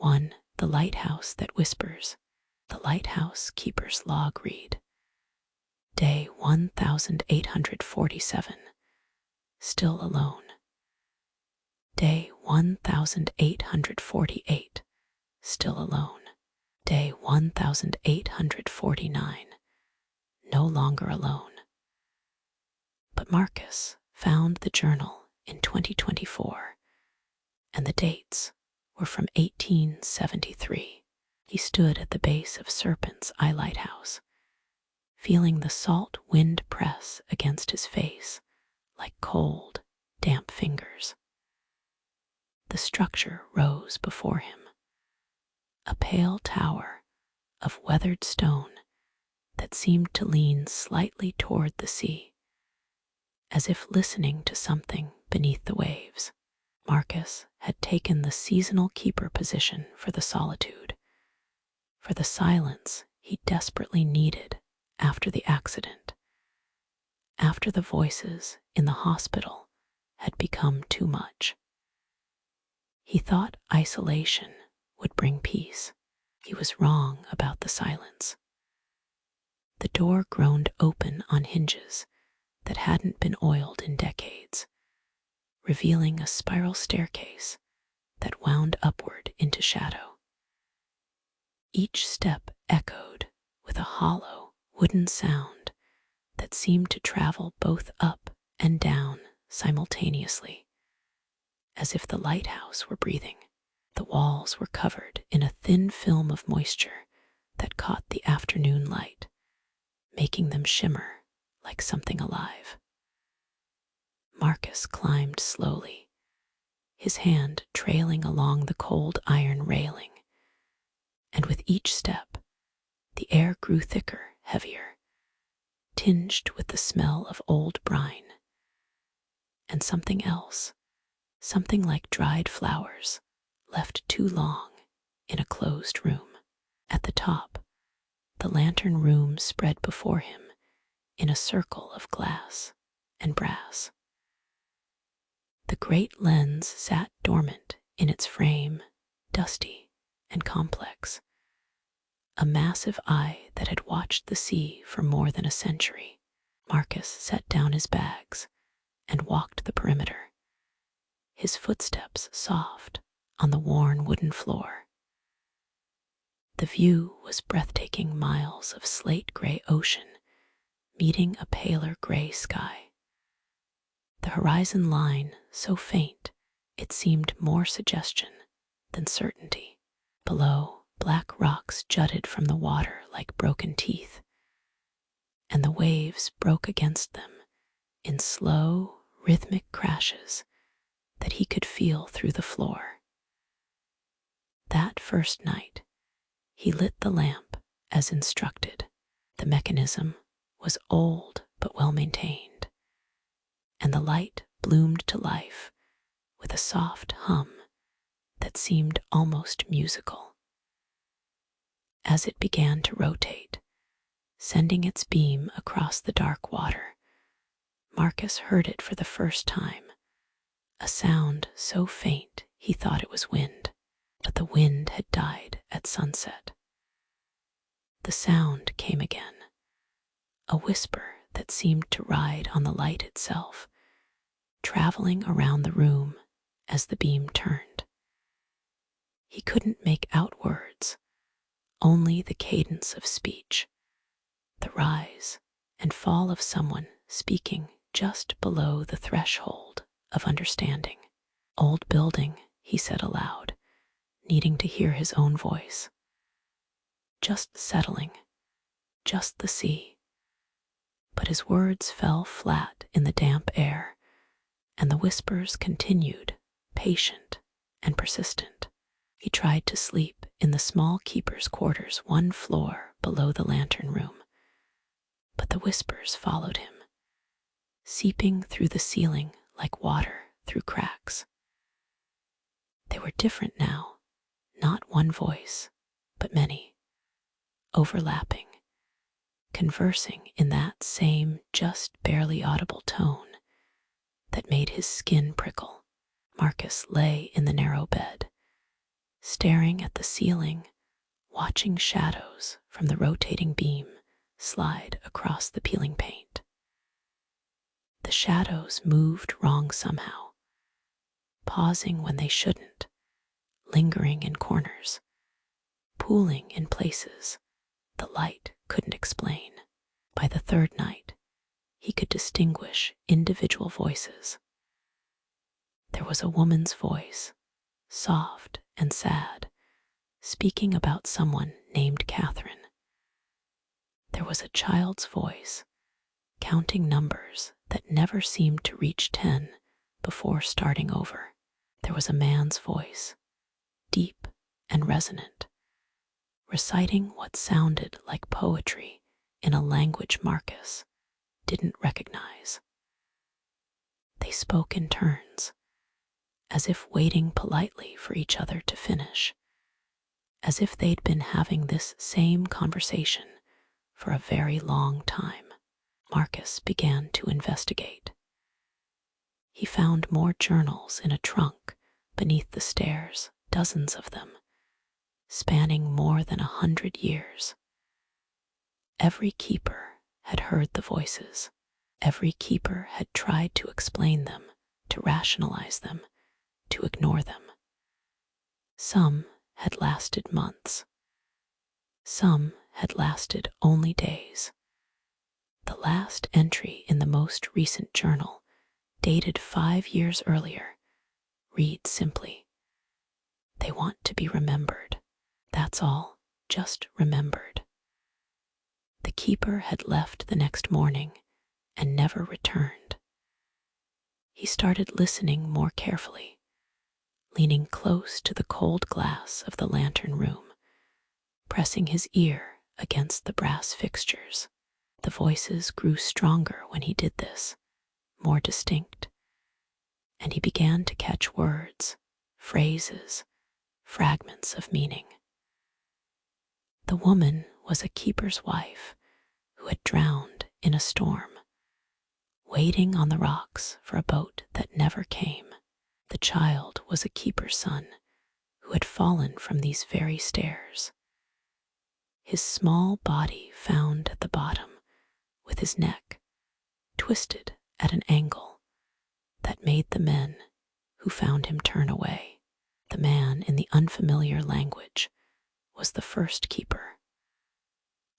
1. The Lighthouse That Whispers. The Lighthouse Keeper's Log Read. Day 1847. Still alone. Day 1848. Still alone. Day 1849. No longer alone. But Marcus found the journal in 2024, and the dates were from 1873. He stood at the base of Serpent's Eye Lighthouse, feeling the salt wind press against his face like cold, damp fingers. The structure rose before him, a pale tower of weathered stone that seemed to lean slightly toward the sea, as if listening to something beneath the waves. Marcus had taken the seasonal keeper position for the solitude, for the silence he desperately needed after the accident, after the voices in the hospital had become too much. He thought isolation would bring peace. He was wrong about the silence. The door groaned open on hinges that hadn't been oiled in decades, revealing a spiral staircase that wound upward into shadow. Each step echoed with a hollow, wooden sound that seemed to travel both up and down simultaneously, as if the lighthouse were breathing. The walls were covered in a thin film of moisture that caught the afternoon light, making them shimmer like something alive. Marcus climbed slowly, his hand trailing along the cold iron railing, and with each step, the air grew thicker, heavier, tinged with the smell of old brine. And something else, something like dried flowers, left too long in a closed room. At the top, the lantern room spread before him in a circle of glass and brass. The great lens sat dormant in its frame, dusty and complex, a massive eye that had watched the sea for more than a century. Marcus set down his bags and walked the perimeter, his footsteps soft on the worn wooden floor. The view was breathtaking, miles of slate-gray ocean meeting a paler gray sky. The horizon line so faint it seemed more suggestion than certainty. Below, black rocks jutted from the water like broken teeth, and the waves broke against them in slow, rhythmic crashes that he could feel through the floor. That first night, he lit the lamp as instructed. The mechanism was old but well maintained, and the light bloomed to life with a soft hum that seemed almost musical. As it began to rotate, sending its beam across the dark water, Marcus heard it for the first time, a sound so faint he thought it was wind, but the wind had died at sunset. The sound came again, a whisper that seemed to ride on the light itself, traveling around the room as the beam turned. He couldn't make out words, only the cadence of speech, the rise and fall of someone speaking just below the threshold of understanding. "Old building," he said aloud, needing to hear his own voice. "Just settling, just the sea." But his words fell flat in the damp air, and the whispers continued, patient and persistent. He tried to sleep in the small keeper's quarters 1 floor below the lantern room, but the whispers followed him, seeping through the ceiling like water through cracks. They were different now, not one voice, but many, overlapping, conversing in that same just barely audible tone that made his skin prickle. Marcus lay in the narrow bed, staring at the ceiling, watching shadows from the rotating beam slide across the peeling paint. The shadows moved wrong somehow, pausing when they shouldn't, lingering in corners, pooling in places the light couldn't explain. By the third night, he could distinguish individual voices. There was a woman's voice, soft and sad, speaking about someone named Catherine. There was a child's voice, counting numbers that never seemed to reach 10 before starting over. There was a man's voice, deep and resonant, reciting what sounded like poetry in a language Marcus didn't recognize. They spoke in turns, as if waiting politely for each other to finish, as if they'd been having this same conversation for a very long time. Marcus began to investigate. He found more journals in a trunk beneath the stairs, dozens of them, spanning more than 100 years. Every keeper had heard the voices. Every keeper had tried to explain them, to rationalize them, to ignore them. Some had lasted months. Some had lasted only days. The last entry in the most recent journal, dated 5 years earlier, reads simply, "They want to be remembered. That's all, just remembered." The keeper had left the next morning and never returned. He started listening more carefully, leaning close to the cold glass of the lantern room, pressing his ear against the brass fixtures. The voices grew stronger when he did this, more distinct, and he began to catch words, phrases, fragments of meaning. The woman was a keeper's wife who had drowned in a storm, waiting on the rocks for a boat that never came. The child was a keeper's son who had fallen from these very stairs, his small body found at the bottom, with his neck twisted at an angle that made the men who found him turn away. The man in the unfamiliar language was the first keeper,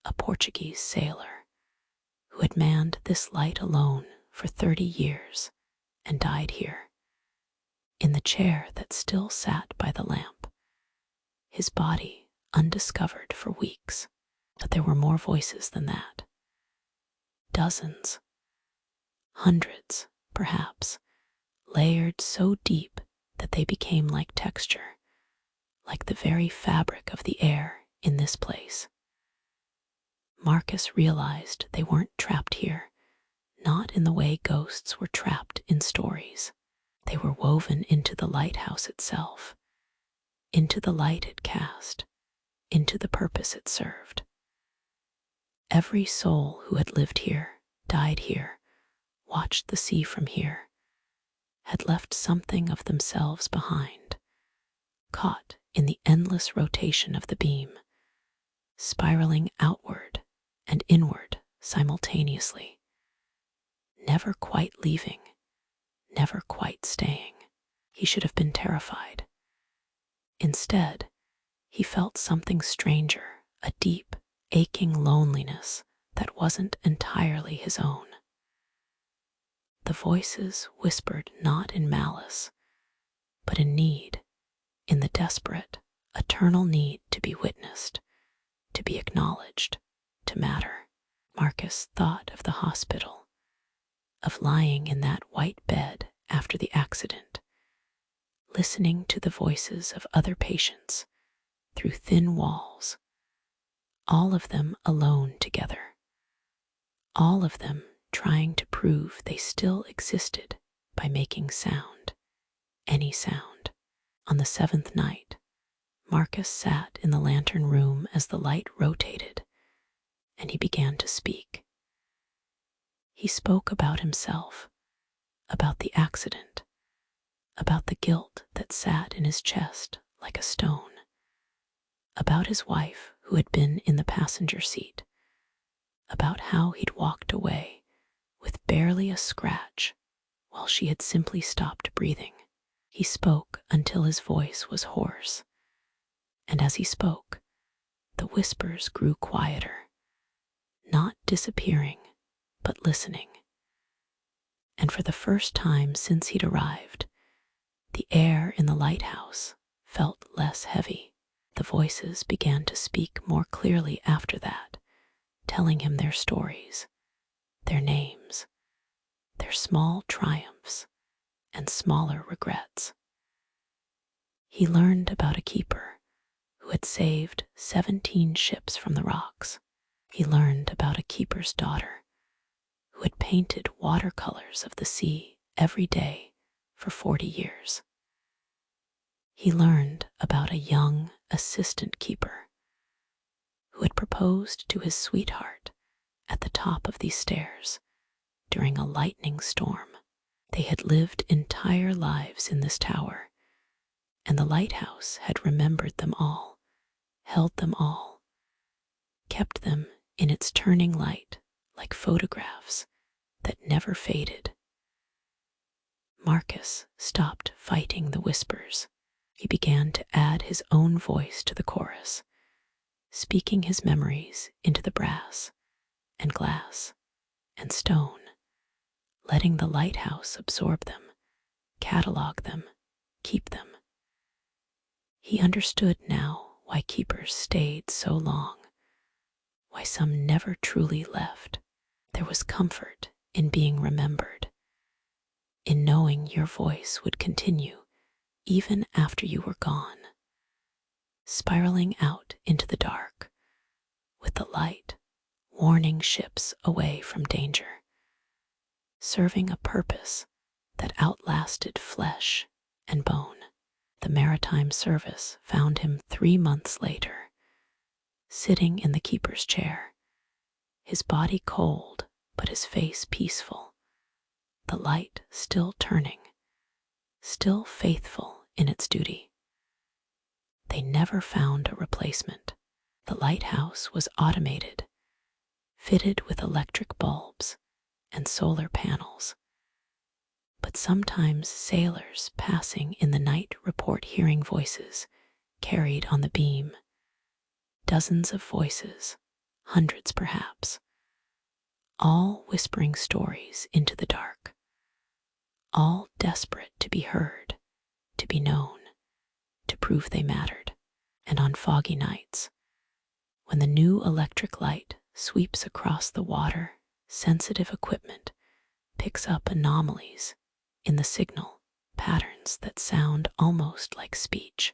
a Portuguese sailor who had manned this light alone for 30 years and died here, in the chair that still sat by the lamp, his body undiscovered for weeks. But there were more voices than that. Dozens, hundreds, perhaps, layered so deep that they became like texture, like the very fabric of the air in this place. Marcus realized they weren't trapped here, not in the way ghosts were trapped in stories. They were woven into the lighthouse itself, into the light it cast, into the purpose it served. Every soul who had lived here, died here, watched the sea from here, had left something of themselves behind, caught in the endless rotation of the beam, spiraling outward and inward simultaneously, never quite leaving, never quite staying. He should have been terrified. Instead, he felt something stranger, a deep, aching loneliness that wasn't entirely his own. The voices whispered not in malice, but in need, in the desperate, eternal need to be witnessed, to be acknowledged, to matter. Marcus thought of the hospital, of lying in that white bed after the accident, listening to the voices of other patients through thin walls, all of them alone together, all of them trying to prove they still existed by making sound, any sound. On the 7th night, Marcus sat in the lantern room as the light rotated, and he began to speak. He spoke about himself, about the accident, about the guilt that sat in his chest like a stone. about his wife who had been in the passenger seat, about how he'd walked away with barely a scratch while she had simply stopped breathing. He spoke until his voice was hoarse, and as he spoke, the whispers grew quieter, not disappearing, but listening. And for the first time since he'd arrived, the air in the lighthouse felt less heavy. The voices began to speak more clearly after that, telling him their stories, their names, their small triumphs, and smaller regrets. He learned about a keeper who had saved 17 ships from the rocks. He learned about a keeper's daughter who had painted watercolors of the sea every day for 40 years. He learned about a young assistant keeper who had proposed to his sweetheart at the top of these stairs during a lightning storm. They had lived entire lives in this tower, and the lighthouse had remembered them all, held them all, kept them in its turning light like photographs that never faded. Marcus stopped fighting the whispers. He began to add his own voice to the chorus, speaking his memories into the brass and glass and stone, letting the lighthouse absorb them, catalog them, keep them. He understood now why keepers stayed so long, why some never truly left. There was comfort in being remembered, in knowing your voice would continue even after you were gone, spiraling out into the dark, with the light warning ships away from danger, serving a purpose that outlasted flesh and bone. The maritime service found him 3 months later, sitting in the keeper's chair, his body cold but his face peaceful, the light still turning, still faithful in its duty. They never found a replacement. The lighthouse was automated, fitted with electric bulbs and solar panels. But sometimes sailors passing in the night report hearing voices carried on the beam. Dozens of voices, hundreds perhaps, all whispering stories into the dark, all desperate to be heard, to be known, to prove they mattered. And on foggy nights, when the new electric light sweeps across the water, sensitive equipment picks up anomalies in the signal, patterns that sound almost like speech,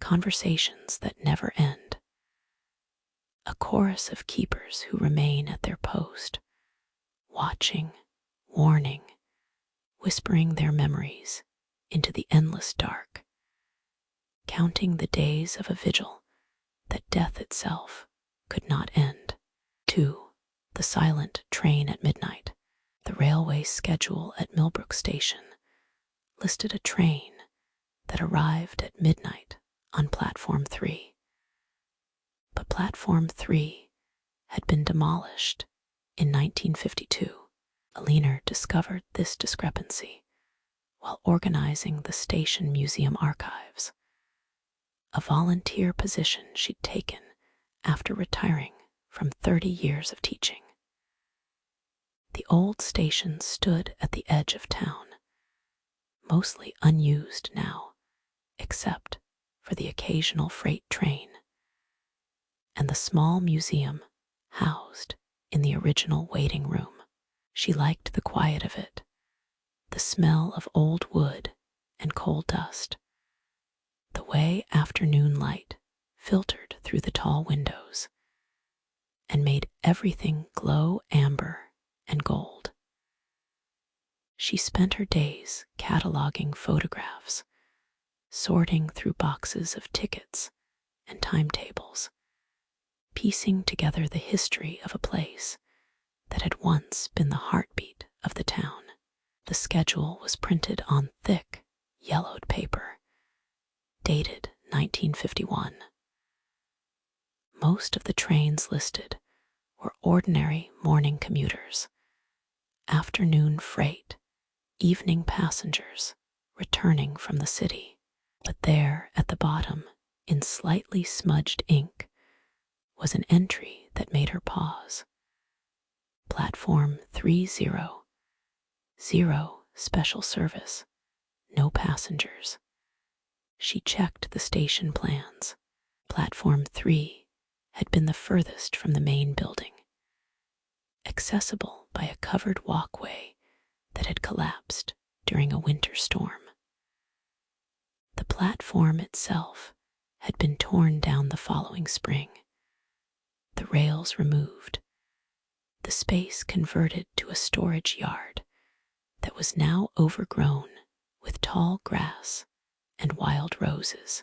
conversations that never end. A chorus of keepers who remain at their post, watching, warning, whispering their memories into the endless dark, counting the days of a vigil that death itself could not end. 2. The silent train at midnight. The railway schedule at Millbrook Station listed a train that arrived at midnight on Platform 3. But Platform 3 had been demolished in 1952. Alina discovered this discrepancy while organizing the station museum archives, a volunteer position she'd taken after retiring from 30 years of teaching. The old station stood at the edge of town, mostly unused now, except for the occasional freight train, and the small museum housed in the original waiting room. She liked the quiet of it, the smell of old wood and coal dust, the way afternoon light filtered through the tall windows and made everything glow amber and gold. She spent her days cataloging photographs, sorting through boxes of tickets and timetables, piecing together the history of a place that had once been the heartbeat of the town. The schedule was printed on thick, yellowed paper, dated 1951. Most of the trains listed were ordinary morning commuters, afternoon freight, evening passengers returning from the city. But there at the bottom, in slightly smudged ink, was an entry that made her pause. Platform 300, special service, no passengers. She checked the station plans. Platform 3 had been the furthest from the main building, accessible by a covered walkway that had collapsed during a winter storm. The platform itself had been torn down the following spring, the rails removed, the space converted to a storage yard that was now overgrown with tall grass and wild roses.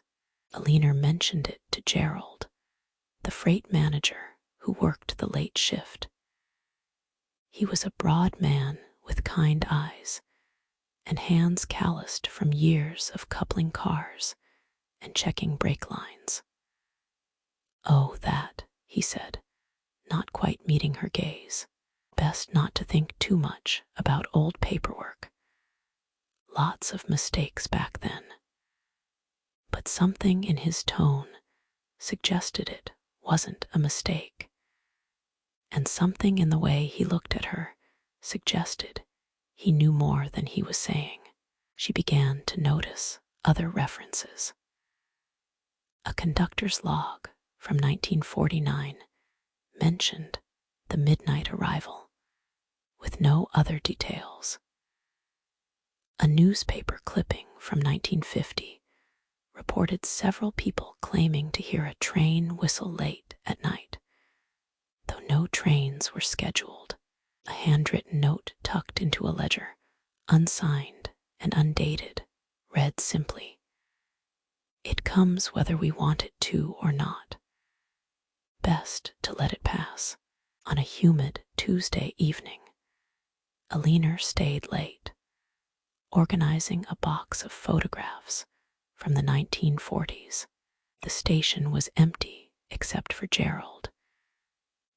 Alina mentioned it to Gerald, the freight manager who worked the late shift. He was a broad man with kind eyes and hands calloused from years of coupling cars and checking brake lines. "Oh, that," he said, not quite meeting her gaze. "Best not to think too much about old paperwork. Lots of mistakes back then." But something in his tone suggested it wasn't a mistake, and something in the way he looked at her suggested he knew more than he was saying. She began to notice other references. A conductor's log from 1949 mentioned the midnight arrival, with no other details. A newspaper clipping from 1950 reported several people claiming to hear a train whistle late at night, though no trains were scheduled. A handwritten note tucked into a ledger, unsigned and undated, read simply, "It comes whether we want it to or not. Best to let it pass." On a humid Tuesday evening, Alina stayed late, organizing a box of photographs from the 1940s. The station was empty except for Gerald,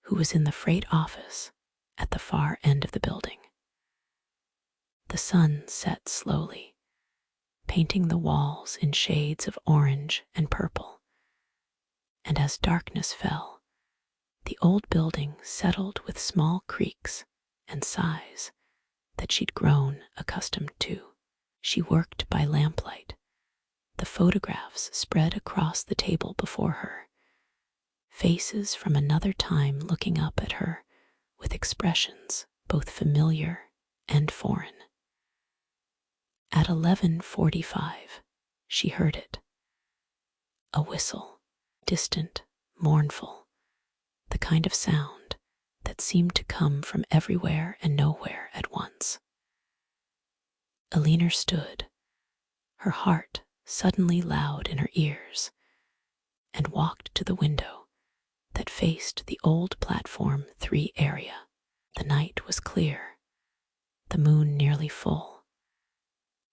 who was in the freight office at the far end of the building. The sun set slowly, painting the walls in shades of orange and purple, and as darkness fell, the old building settled with small creaks and sighs that she'd grown accustomed to. She worked by lamplight, the photographs spread across the table before her, faces from another time looking up at her with expressions both familiar and foreign. At 11:45, she heard it. A whistle, distant, mournful, the kind of sound that seemed to come from everywhere and nowhere at once. Alina stood, her heart suddenly loud in her ears, and walked to the window that faced the old platform 3 area. The night was clear, the moon nearly full,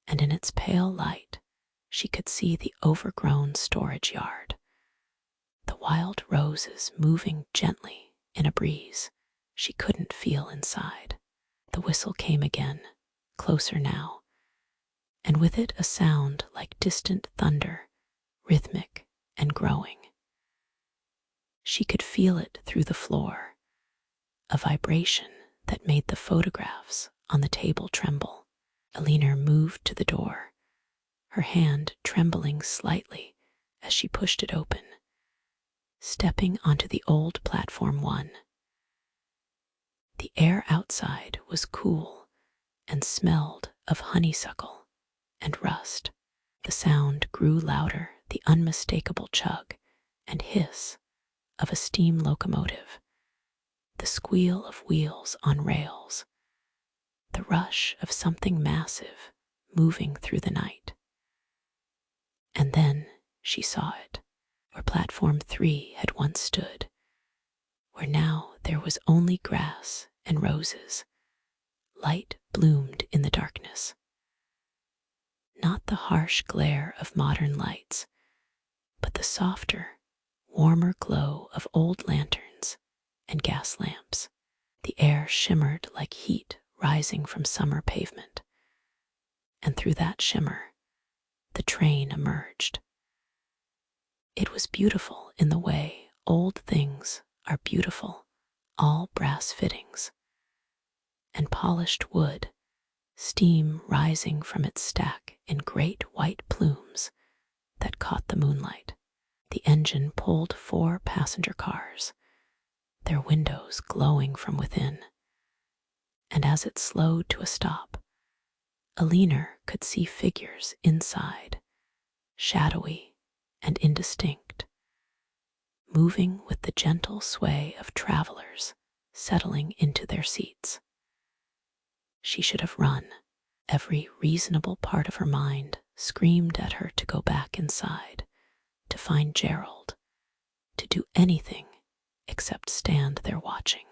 and in its pale light she could see the overgrown storage yard, the wild roses moving gently in a breeze she couldn't feel inside. The whistle came again, closer now, and with it a sound like distant thunder, rhythmic and growing. She could feel it through the floor, a vibration that made the photographs on the table tremble. Alina moved to the door, her hand trembling slightly as she pushed it open, stepping onto the old platform 1. The air outside was cool and smelled of honeysuckle and rust. The sound grew louder, the unmistakable chug and hiss of a steam locomotive, the squeal of wheels on rails, the rush of something massive moving through the night. And then she saw it, where platform 3 had once stood, where now there was only grass and roses. Light bloomed in the darkness. Not the harsh glare of modern lights, but the softer, warmer glow of old lanterns and gas lamps. The air shimmered like heat rising from summer pavement, and through that shimmer, the train emerged. It was beautiful in the way old things are beautiful, all brass fittings and polished wood, steam rising from its stack in great white plumes that caught the moonlight. The engine pulled 4 passenger cars, their windows glowing from within, and as it slowed to a stop, Alina could see figures inside, shadowy and indistinct, moving with the gentle sway of travelers settling into their seats. She should have run. Every reasonable part of her mind screamed at her to go back inside, to find Gerald, to do anything except stand there watching.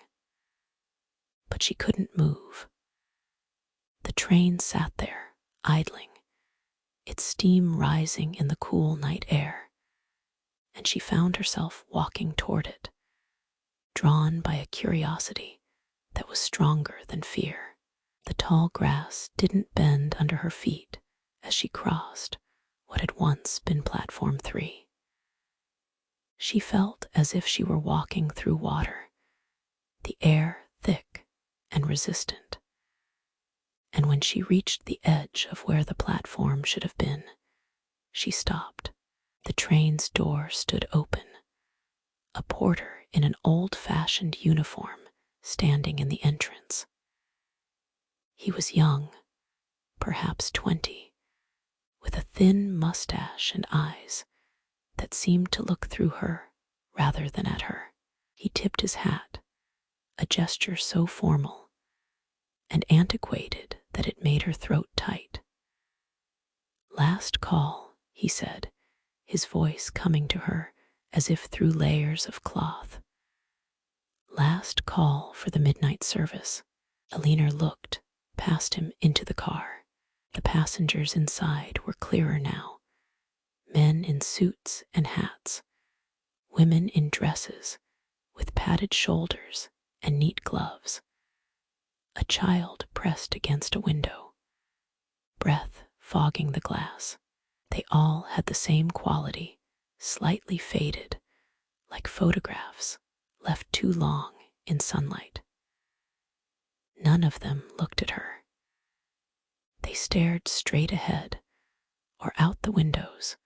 But she couldn't move. The train sat there, idling, its steam rising in the cool night air, and she found herself walking toward it, drawn by a curiosity that was stronger than fear. The tall grass didn't bend under her feet as she crossed what had once been Platform 3. She felt as if she were walking through water, the air thick and resistant. And when she reached the edge of where the platform should have been, she stopped. The train's door stood open, a porter in an old-fashioned uniform standing in the entrance. He was young, perhaps 20, with a thin mustache and eyes that seemed to look through her rather than at her. He tipped his hat, a gesture so formal and antiquated that it made her throat tight. "Last call," he said, his voice coming to her as if through layers of cloth. "Last call for the midnight service." Alina looked past him into the car. The passengers inside were clearer now. Men in suits and hats, women in dresses with padded shoulders and neat gloves. A child pressed against a window, breath fogging the glass. They all had the same quality, slightly faded, like photographs left too long in sunlight. None of them looked at her. They stared straight ahead, or out the windows,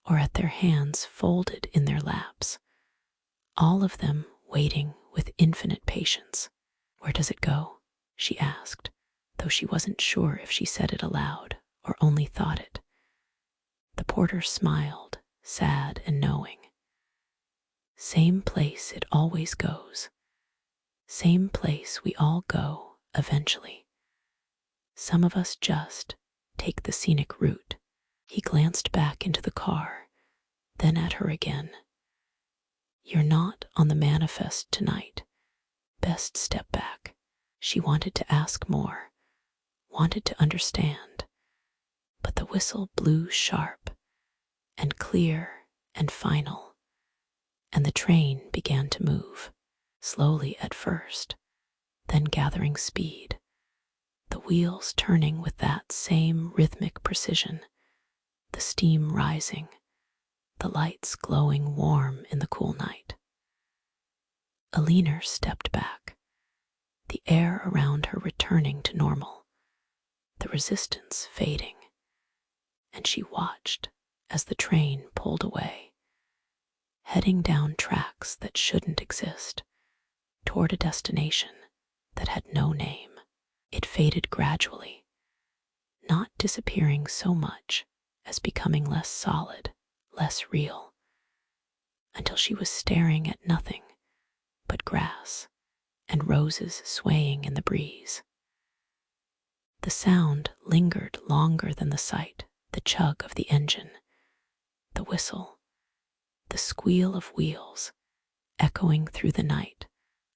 or at their hands folded in their laps, all of them waiting with infinite patience. "Where does it go?" she asked, though she wasn't sure if she said it aloud or only thought it. The porter smiled, sad and knowing. "Same place it always goes. Same place we all go eventually. Some of us just take the scenic route." He glanced back into the car, then at her again. "You're not on the manifest tonight. Best step back." She wanted to ask more, wanted to understand, but the whistle blew sharp and clear and final, and the train began to move, slowly at first, then gathering speed, the wheels turning with that same rhythmic precision, the steam rising, the lights glowing warm in the cool night. Alina stepped back, the air around her returning to normal, the resistance fading, and she watched as the train pulled away, heading down tracks that shouldn't exist, toward a destination that had no name. It faded gradually, not disappearing so much as becoming less solid, less real, until she was staring at nothing but grass and roses swaying in the breeze. The sound lingered longer than the sight, the chug of the engine, the whistle, the squeal of wheels, echoing through the night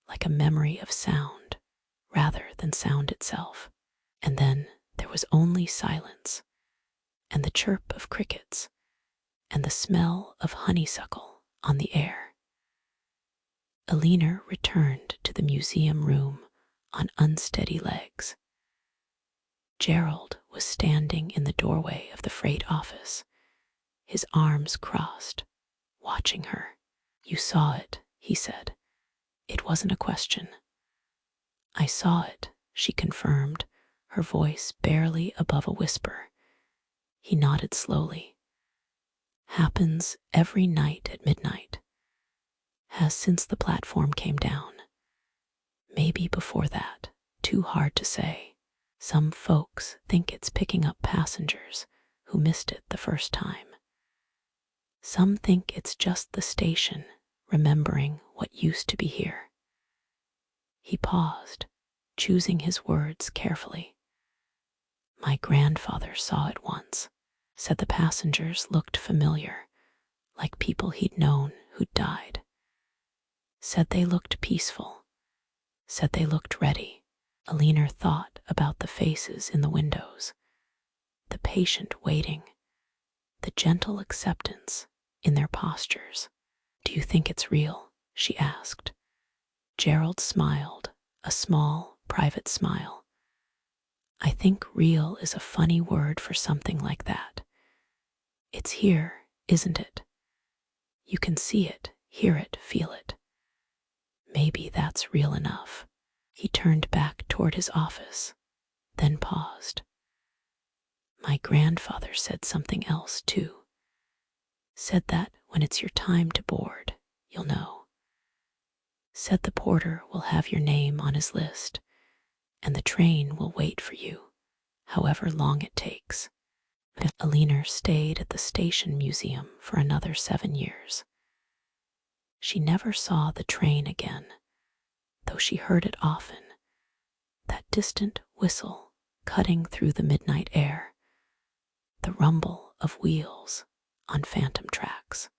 like a memory of sound rather than sound itself. And then there was only silence, and the chirp of crickets, and the smell of honeysuckle on the air. Alina returned to the museum room on unsteady legs. Gerald was standing in the doorway of the freight office, his arms crossed, watching her. "You saw it," he said. "It wasn't a question." "I saw it," she confirmed, her voice barely above a whisper. He nodded slowly. "Happens every night at midnight. Has since the platform came down. Maybe before that, too hard to say. Some folks think it's picking up passengers who missed it the first time. Some think it's just the station remembering what used to be here." He paused, choosing his words carefully. "My grandfather saw it once, said the passengers looked familiar, like people he'd known who'd died. Said they looked peaceful, said they looked ready." Alina thought about the faces in the windows, the patient waiting, the gentle acceptance in their postures. "Do you think it's real?" she asked. Gerald smiled, a small, private smile. "I think real is a funny word for something like that. It's here, isn't it? You can see it, hear it, feel it. Maybe that's real enough." He turned back toward his office, then paused. "My grandfather said something else, too. Said that when it's your time to board, you'll know. Said the porter will have your name on his list, and the train will wait for you, however long it takes." Alina stayed at the station museum for another 7 years. She never saw the train again, though she heard it often, that distant whistle cutting through the midnight air, the rumble of wheels on phantom tracks.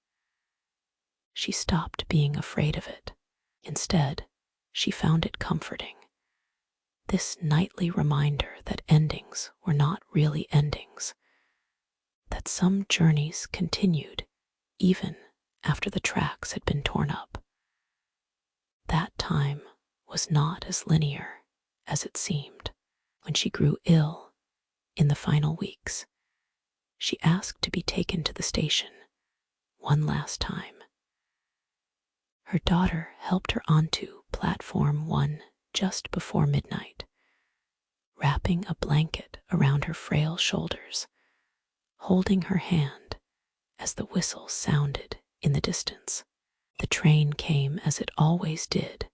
She stopped being afraid of it. Instead, she found it comforting. This nightly reminder that endings were not really endings, that some journeys continued even after the tracks had been torn up. That time was not as linear as it seemed. When she grew ill in the final weeks, she asked to be taken to the station one last time. Her daughter helped her onto platform 1 just before midnight, wrapping a blanket around her frail shoulders, holding her hand as the whistle sounded in the distance. The train came as it always did,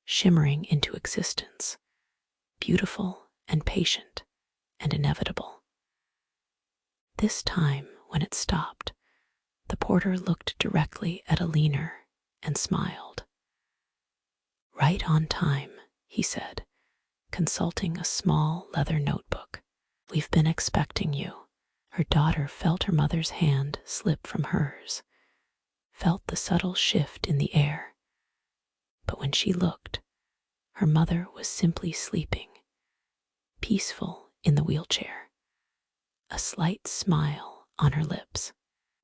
shimmering into existence, beautiful and patient and inevitable. This time, when it stopped, the porter looked directly at Alina and smiled. "Right on time," he said, consulting a small leather notebook. "We've been expecting you." Her daughter felt her mother's hand slip from hers, felt the subtle shift in the air. But when she looked, her mother was simply sleeping, peaceful in the wheelchair, a slight smile on her lips.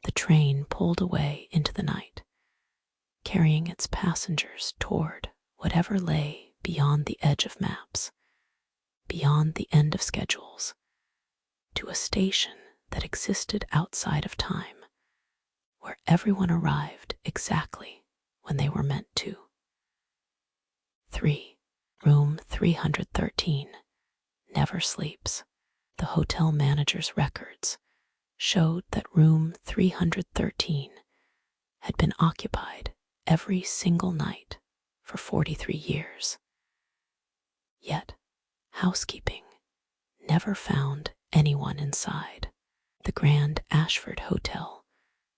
The train pulled away into the night, carrying its passengers toward whatever lay beyond the edge of maps, beyond the end of schedules, to a station that existed outside of time, where everyone arrived exactly when they were meant to. 3. Room 313 never sleeps. The hotel manager's records showed that room 313 had been occupied every single night for 43 years. Yet, housekeeping never found anyone inside. The Grand Ashford Hotel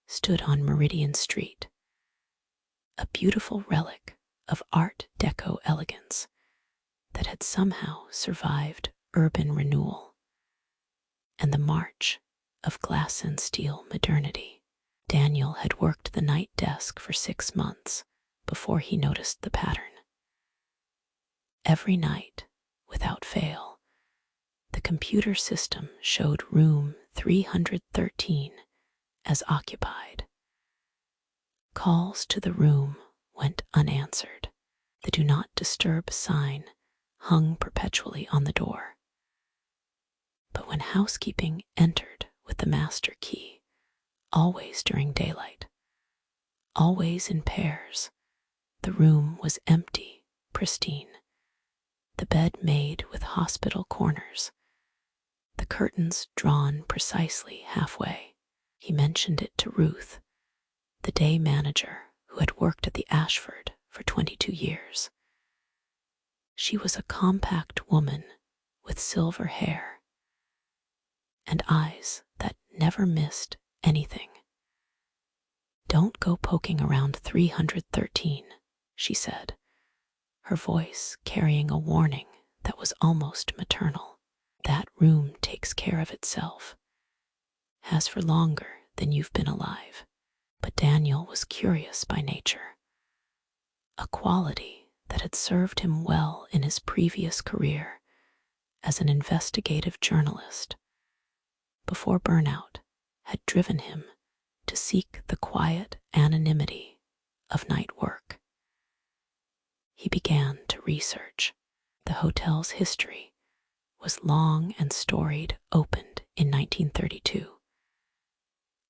stood on Meridian Street, a beautiful relic of Art Deco elegance that had somehow survived urban renewal and the march of glass and steel modernity. Daniel had worked the night desk for 6 months before he noticed the pattern. Every night, without fail, the computer system showed room 313 as occupied. Calls to the room went unanswered. The do not disturb sign hung perpetually on the door. But when housekeeping entered with the master key, always during daylight, always in pairs, the room was empty, pristine, the bed made with hospital corners, the curtains drawn precisely halfway. He mentioned it to Ruth, the day manager who had worked at the Ashford for 22 years. She was a compact woman with silver hair and eyes that never missed anything. "Don't go poking around 313, she said, her voice carrying a warning that was almost maternal. That room takes care of itself, has for longer than you've been alive." But Daniel was curious by nature, a quality that had served him well in his previous career as an investigative journalist, before burnout had driven him to seek the quiet anonymity of night work. He began to research. The hotel's history was long and storied, opened in 1932.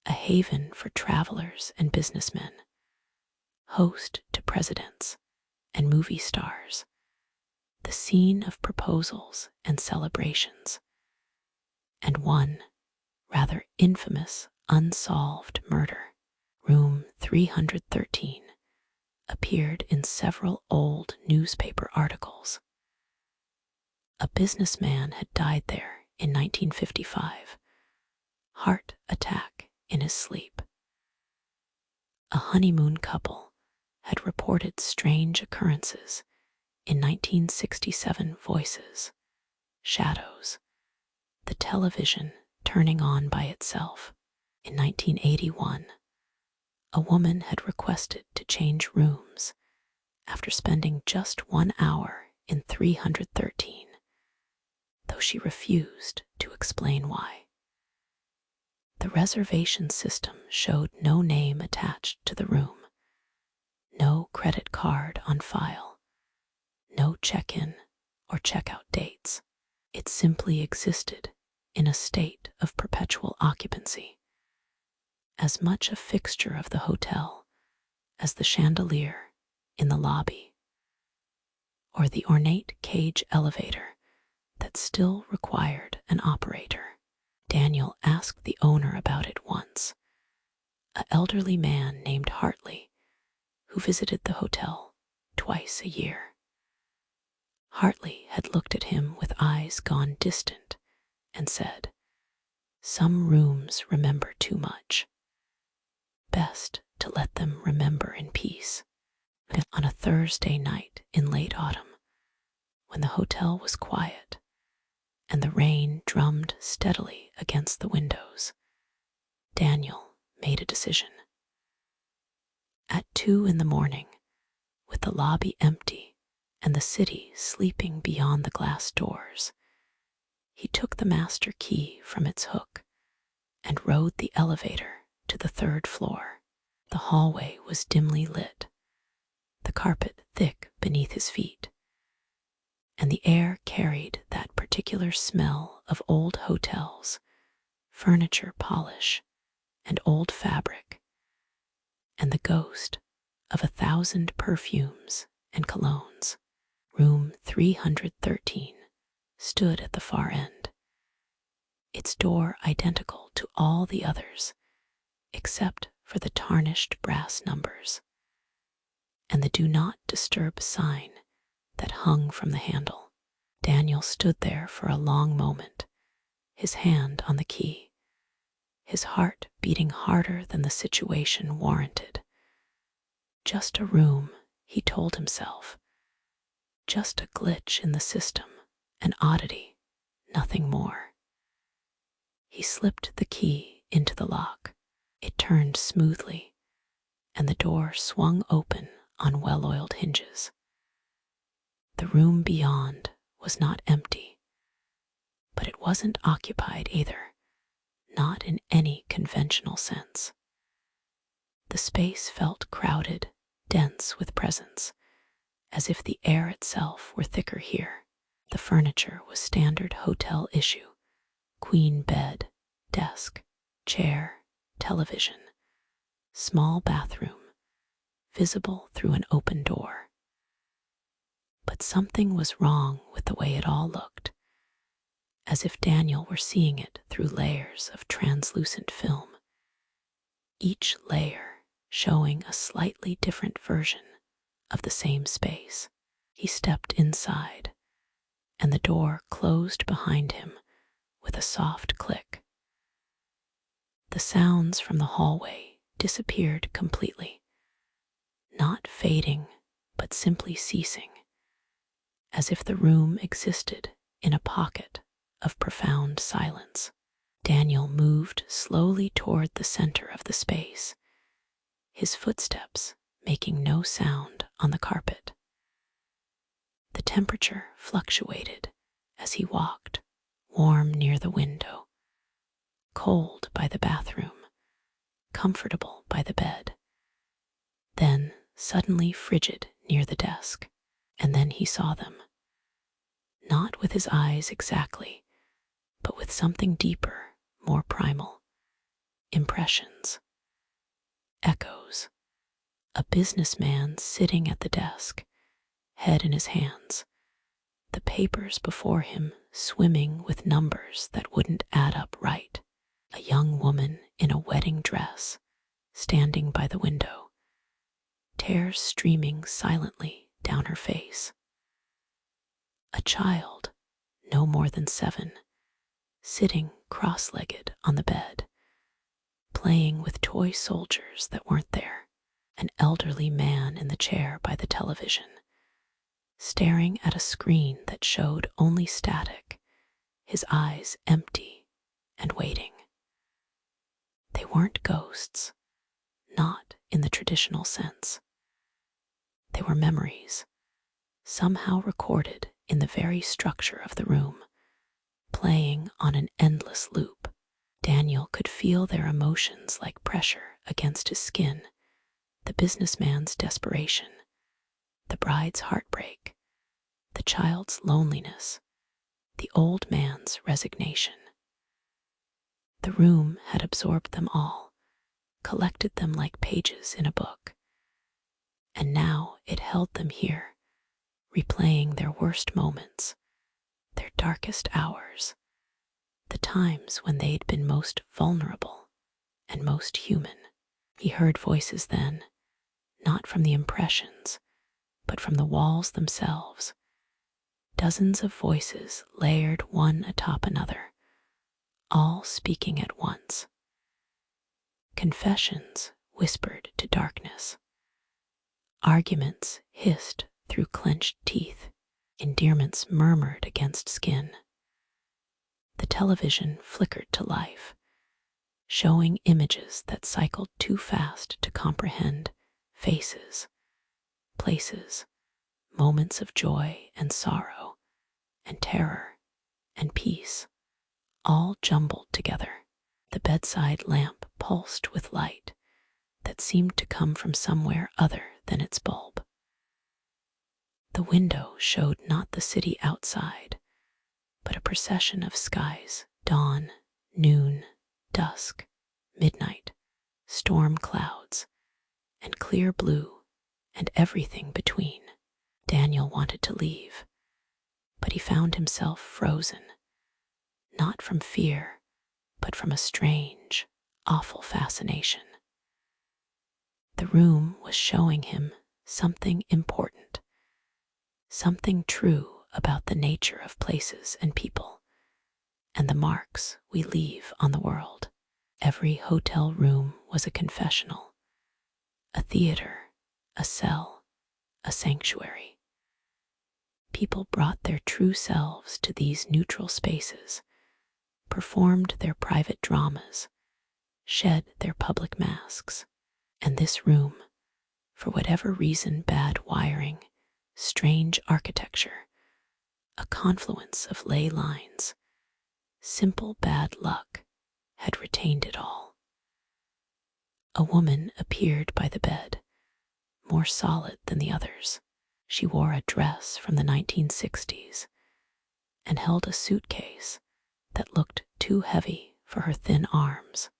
A haven for travelers and businessmen, host to presidents and movie stars, the scene of proposals and celebrations, and one rather infamous unsolved murder. Room 313 appeared in several old newspaper articles. A businessman had died there in 1955, heart attack in his sleep. A honeymoon couple had reported strange occurrences in 1967 Voices, Shadows, the television turning on by itself. In 1981, a woman had requested to change rooms after spending just 1 hour in 313, though she refused to explain why. The reservation system showed no name attached to the room, no credit card on file, no check-in or check-out dates. It simply existed in a state of perpetual occupancy, as much a fixture of the hotel as the chandelier in the lobby, or the ornate cage elevator that still required an operator. Daniel asked the owner about it once, an elderly man named Hartley, who visited the hotel twice a year. Hartley had looked at him with eyes gone distant and said, "Some rooms remember too much. Best to let them remember in peace." On a Thursday night in late autumn, when the hotel was quiet and the rain drummed steadily against the windows, Daniel made a decision. At 2 a.m, with the lobby empty and the city sleeping beyond the glass doors, he took the master key from its hook and rode the elevator to the 3rd floor. The hallway was dimly lit, the carpet thick beneath his feet, and the air carried that particular smell of old hotels, furniture polish, and old fabric, and the ghost of 1,000 perfumes and colognes. Room 313 stood at the far end, its door identical to all the others except for the tarnished brass numbers and the do not disturb sign that hung from the handle. Daniel stood there for a long moment, his hand on the key, his heart beating harder than the situation warranted. Just a room, he told himself. Just a glitch in the system, an oddity, nothing more. He slipped the key into the lock. It turned smoothly, and the door swung open on well-oiled hinges. The room beyond was not empty, but it wasn't occupied either, not in any conventional sense. The space felt crowded, dense with presence, as if the air itself were thicker here. The furniture was standard hotel issue: queen bed, desk, chair, television, small bathroom, visible through an open door. But something was wrong with the way it all looked, as if Daniel were seeing it through layers of translucent film, each layer showing a slightly different version of the same space. He stepped inside, and the door closed behind him with a soft click. The sounds from the hallway disappeared completely, not fading, but simply ceasing, as if the room existed in a pocket of profound silence. Daniel moved slowly toward the center of the space, his footsteps making no sound on the carpet. The temperature fluctuated as he walked, warm near the window, cold by the bathroom, comfortable by the bed, then suddenly frigid near the desk. And then he saw them, not with his eyes exactly, but with something deeper, more primal. Impressions, echoes. A businessman sitting at the desk, head in his hands, the papers before him swimming with numbers that wouldn't add up right. A young woman in a wedding dress, standing by the window, tears streaming silently down her face. A child, no more than 7, sitting cross-legged on the bed, playing with toy soldiers that weren't there. An elderly man in the chair by the television, staring at a screen that showed only static, his eyes empty and waiting. They weren't ghosts, not in the traditional sense. They were memories, somehow recorded in the very structure of the room, playing on an endless loop. Daniel could feel their emotions like pressure against his skin: the businessman's desperation, the bride's heartbreak, the child's loneliness, the old man's resignation. The room had absorbed them all, collected them like pages in a book, and now it held them here, replaying their worst moments, their darkest hours, the times when they'd been most vulnerable and most human. He heard voices then, not from the impressions, but from the walls themselves. Dozens of voices layered one atop another, all speaking at once. Confessions whispered to darkness. Arguments hissed through clenched teeth. Endearments murmured against skin. The television flickered to life, showing images that cycled too fast to comprehend: faces, places, moments of joy and sorrow, and terror and peace, all jumbled together. The bedside lamp pulsed with light that seemed to come from somewhere other than its bulb. The window showed not the city outside, but a procession of skies: dawn, noon, dusk, midnight, storm clouds, and clear blue, and everything between. Daniel wanted to leave, but he found himself frozen, not from fear, but from a strange, awful fascination. The room was showing him something important, something true about the nature of places and people, and the marks we leave on the world. Every hotel room was a confessional, a theater, a cell, a sanctuary. People brought their true selves to these neutral spaces, performed their private dramas, shed their public masks. And this room, for whatever reason, bad wiring, strange architecture, a confluence of ley lines, simple bad luck, had retained it all. A woman appeared by the bed, more solid than the others. She wore a dress from the 1960s and held a suitcase that looked too heavy for her thin arms.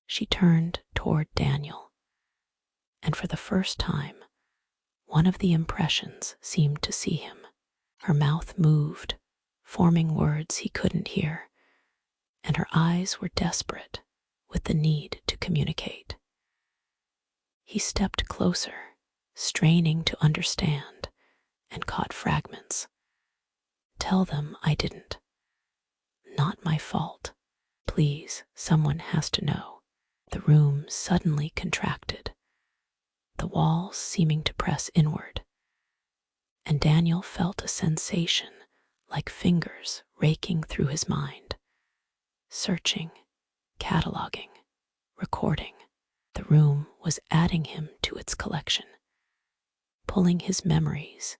She turned toward Daniel, and for the first time, one of the impressions seemed to see him. Her mouth moved, forming words he couldn't hear, and her eyes were desperate with the need to communicate. He stepped closer, straining to understand, and caught fragments. Tell them I didn't. Not my fault. Please, someone has to know. The room suddenly contracted, the walls seeming to press inward, and Daniel felt a sensation like fingers raking through his mind, searching, cataloging, recording. The room was adding him to its collection, pulling his memories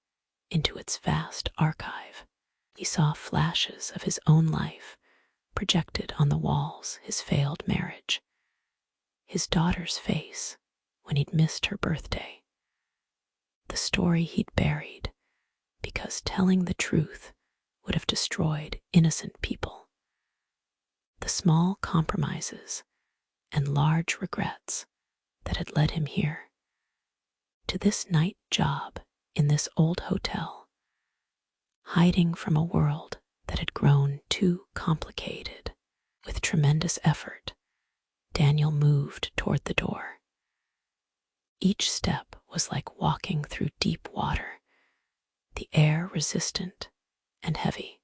into its vast archive. He saw flashes of his own life projected on the walls, his failed marriage, his daughter's face when he'd missed her birthday, the story he'd buried because telling the truth would have destroyed innocent people, the small compromises and large regrets that had led him here, to this night job in this old hotel, hiding from a world that had grown too complicated. With tremendous effort, Daniel moved toward the door. Each step was like walking through deep water, the air resistant and heavy.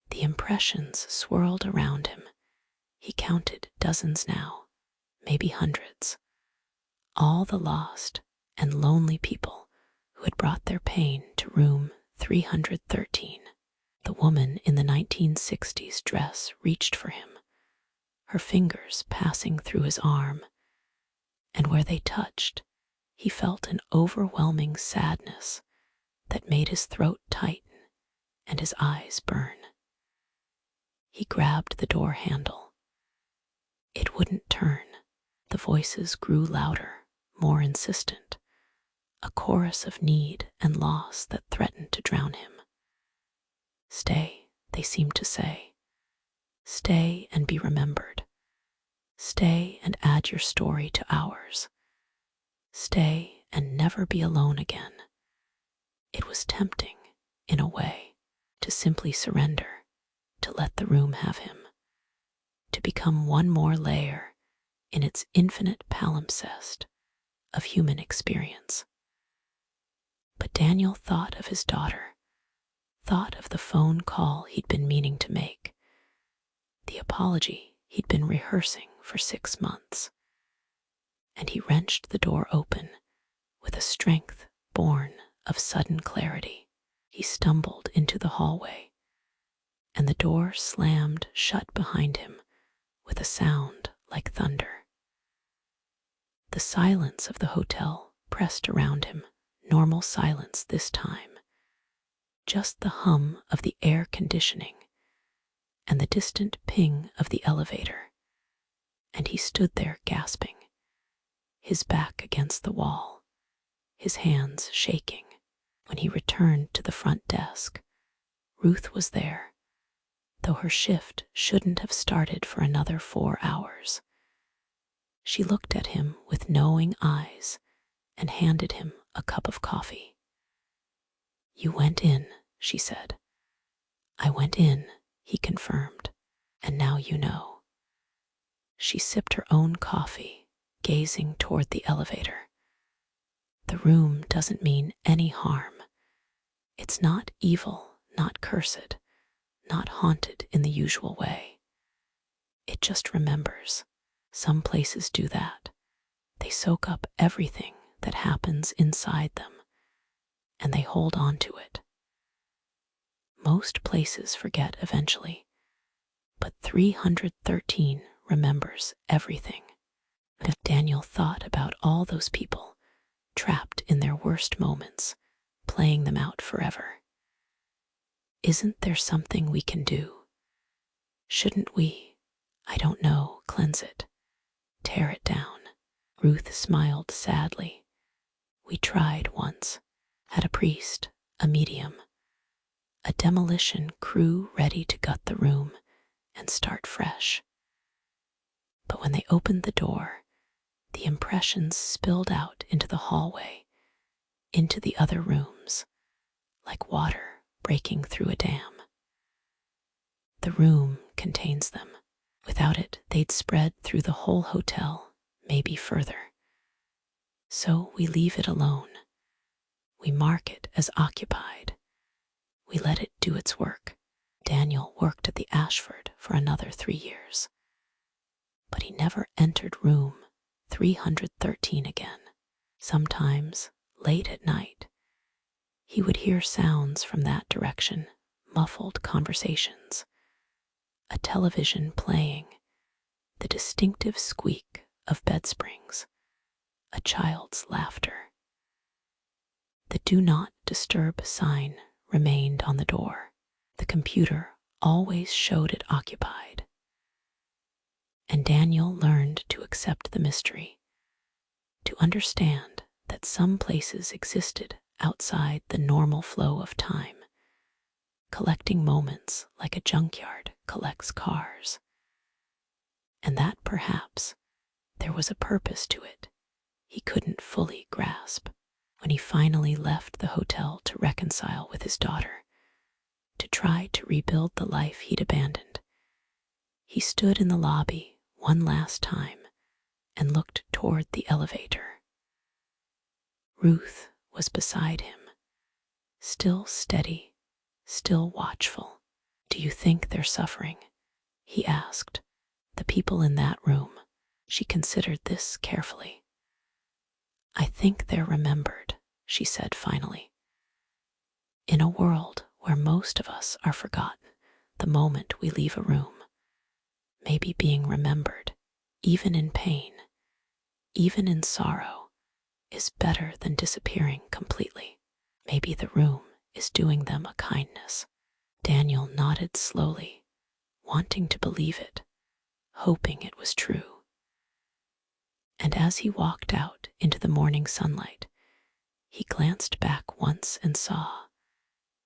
The impressions swirled around him. He counted dozens now, maybe hundreds. All the lost and lonely people who had brought their pain to room 313. The woman in the 1960s dress reached for him, her fingers passing through his arm, and where they touched, he felt an overwhelming sadness that made his throat tighten and his eyes burn. He grabbed the door handle. It wouldn't turn. The voices grew louder, more insistent, a chorus of need and loss that threatened to drown him. Stay, they seemed to say. Stay and be remembered. Stay and add your story to ours. Stay and never be alone again. It was tempting, in a way, to simply surrender, to let the room have him, to become one more layer in its infinite palimpsest of human experience. But Daniel thought of his daughter, thought of the phone call he'd been meaning to make, the apology he'd been rehearsing for 6 months, and he wrenched the door open with a strength born of sudden clarity. He stumbled into the hallway, and the door slammed shut behind him with a sound like thunder. The silence of the hotel pressed around him, normal silence this time, just the hum of the air conditioning and the distant ping of the elevator, and he stood there gasping, his back against the wall, his hands shaking. When he returned to the front desk, Ruth was there, though her shift shouldn't have started for another 4 hours. She looked at him with knowing eyes and handed him a cup of coffee. "You went in," she said. "I went in," he confirmed, "and now you know." She sipped her own coffee, gazing toward the elevator. The room doesn't mean any harm. It's not evil, not cursed, not haunted in the usual way. It just remembers. Some places do that. They soak up everything that happens inside them, and they hold on to it. Most places forget eventually, but 313 remembers everything. If Daniel thought about all those people trapped in their worst moments, playing them out forever. Isn't there something we can do? Shouldn't we, I don't know, cleanse it, tear it down. Ruth smiled sadly. We tried once. Had a priest, a medium, a demolition crew ready to gut the room and start fresh. But when they opened the door, the impressions spilled out into the hallway, into the other rooms, like water breaking through a dam. The room contains them. Without it, they'd spread through the whole hotel, maybe further. So we leave it alone. We mark it as occupied. We let it do its work. Daniel worked at the Ashford for another 3 years. But he never entered room 313 again. Sometimes, late at night, he would hear sounds from that direction, muffled conversations, a television playing, the distinctive squeak of bed springs, a child's laughter. The do not disturb sign remained on the door. The computer always showed it occupied. And Daniel learned to accept the mystery, to understand that some places existed outside the normal flow of time, collecting moments like a junkyard collects cars. And that perhaps there was a purpose to it he couldn't fully grasp. When he finally left the hotel to reconcile with his daughter, to try to rebuild the life he'd abandoned, he stood in the lobby one last time and looked toward the elevator. Ruth was beside him, still steady, still watchful. "Do you think they're suffering?" he asked. "The people in that room." She considered this carefully. "I think they're remembered," she said finally. "In a world where most of us are forgotten the moment we leave a room, maybe being remembered, even in pain, even in sorrow, is better than disappearing completely. Maybe the room is doing them a kindness." Daniel nodded slowly, wanting to believe it, hoping it was true. And as he walked out into the morning sunlight, he glanced back once and saw,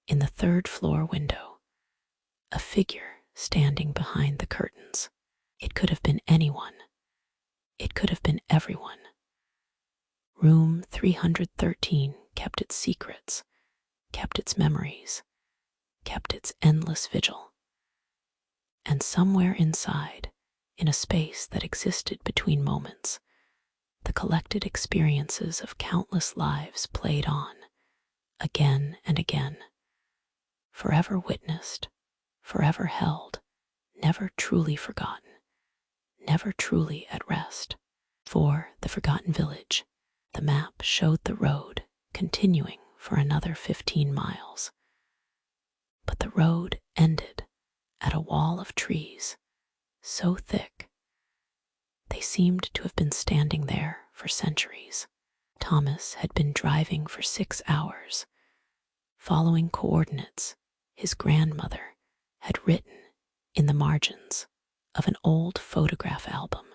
in the third-floor window, a figure standing behind the curtains. It could have been anyone. It could have been everyone. Room 313 kept its secrets, kept its memories, kept its endless vigil. And somewhere inside, in a space that existed between moments, the collected experiences of countless lives played on, again and again, forever witnessed, forever held, never truly forgotten, never truly at rest. For the forgotten village, the map showed the road continuing for another 15 miles. But the road ended at a wall of trees so thick they seemed to have been standing there for centuries. Thomas had been driving for 6 hours, following coordinates his grandmother had written in the margins of an old photograph album.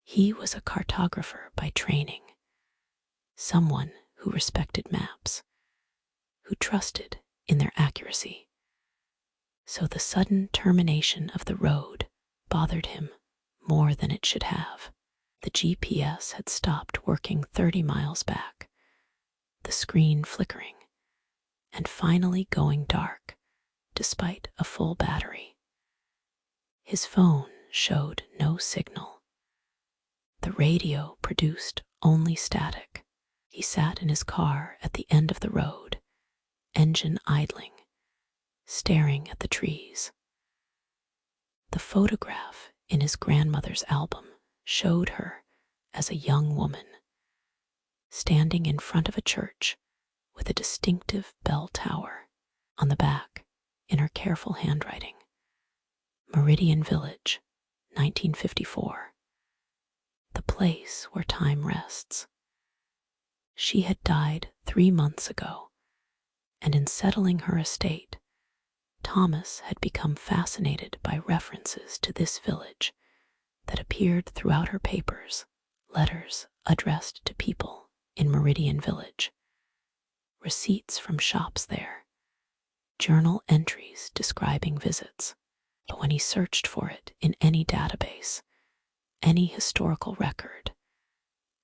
He was a cartographer by training, someone who respected maps, who trusted in their accuracy. So the sudden termination of the road bothered him more than it should have. The GPS had stopped working 30 miles back, the screen flickering, and finally going dark despite a full battery. His phone showed no signal. The radio produced only static. He sat in his car at the end of the road, engine idling, staring at the trees. The photograph in his grandmother's album showed her as a young woman, standing in front of a church with a distinctive bell tower. On the back, in her careful handwriting, Meridian Village, 1954, the place where time rests. She had died 3 months ago, and in settling her estate, Thomas had become fascinated by references to this village that appeared throughout her papers, letters addressed to people in Meridian Village, receipts from shops there, journal entries describing visits. But when he searched for it in any database, any historical record,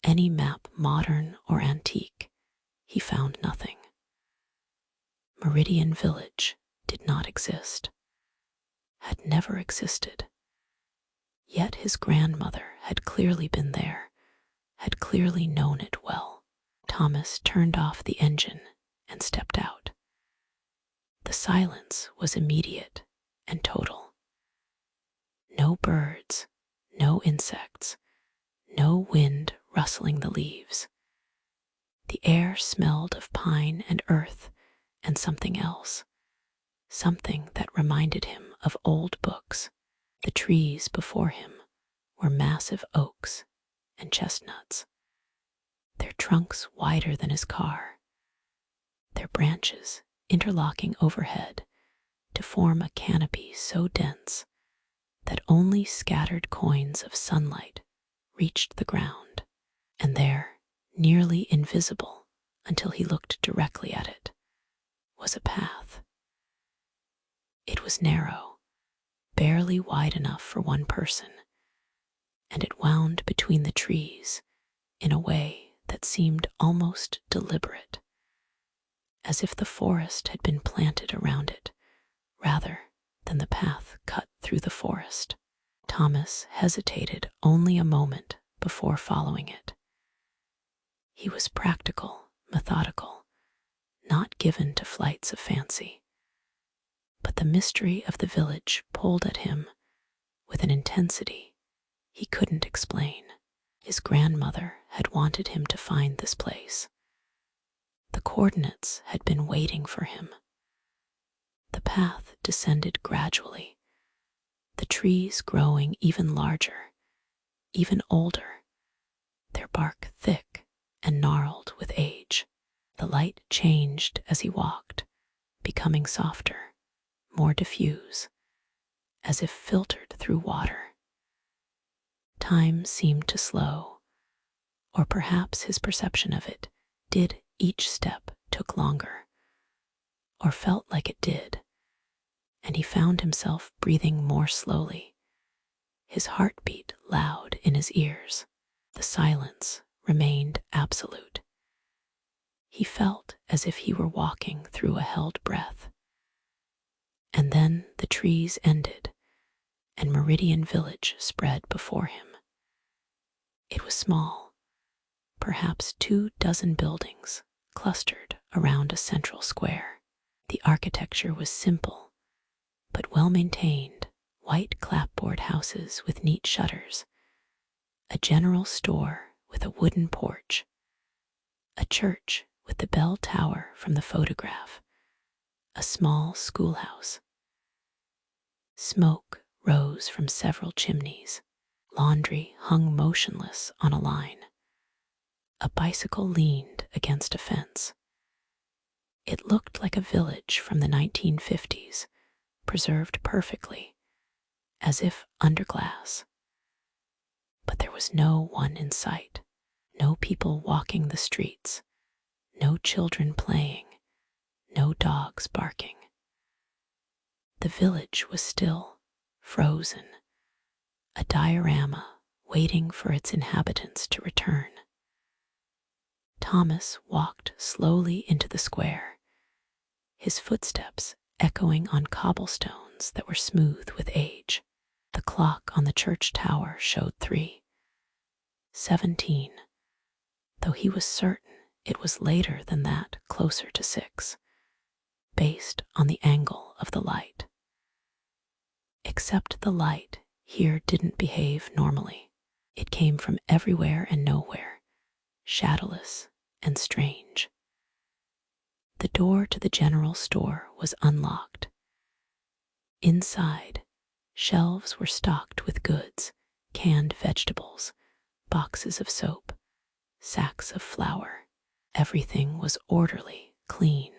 any map, modern or antique, he found nothing. Meridian Village did not exist, had never existed. Yet his grandmother had clearly been there, had clearly known it well. Thomas turned off the engine and stepped out. The silence was immediate and total. No birds, no insects, no wind rustling the leaves. The air smelled of pine and earth and something else, something that reminded him of old books. The trees before him were massive oaks and chestnuts, their trunks wider than his car, their branches interlocking overhead to form a canopy so dense that only scattered coins of sunlight reached the ground. And there, nearly invisible until he looked directly at it, was a path. It was narrow, barely wide enough for one person, and it wound between the trees in a way that seemed almost deliberate, as if the forest had been planted around it rather than the path cut through the forest. Thomas hesitated only a moment before following it. He was practical, methodical, not given to flights of fancy. But the mystery of the village pulled at him with an intensity he couldn't explain. His grandmother had wanted him to find this place. The coordinates had been waiting for him. The path descended gradually, the trees growing even larger, even older, their bark thick and gnarled with age. The light changed as he walked, becoming softer, more diffuse, as if filtered through water. Time seemed to slow, or perhaps his perception of it did. Each step took longer, or felt like it did, and he found himself breathing more slowly, his heartbeat loud in his ears. The silence remained absolute. He felt as if he were walking through a held breath. And then the trees ended, and Meridian Village spread before him. It was small, perhaps 24 buildings clustered around a central square. The architecture was simple, but well maintained: white clapboard houses with neat shutters, a general store with a wooden porch, a church with the bell tower from the photograph, a small schoolhouse. Smoke rose from several chimneys. Laundry hung motionless on a line. A bicycle leaned against a fence. It looked like a village from the 1950s, preserved perfectly, as if under glass. But there was no one in sight, no people walking the streets, no children playing, no dogs barking. The village was still, frozen, a diorama waiting for its inhabitants to return. Thomas walked slowly into the square, his footsteps echoing on cobblestones that were smooth with age. The clock on the church tower showed 3:17, though he was certain it was later than that, closer to 6, based on the angle of the light. Except the light here didn't behave normally. It came from everywhere and nowhere, shadowless and strange. The door to the general store was unlocked. Inside, shelves were stocked with goods: canned vegetables, boxes of soap, sacks of flour. Everything was orderly, clean,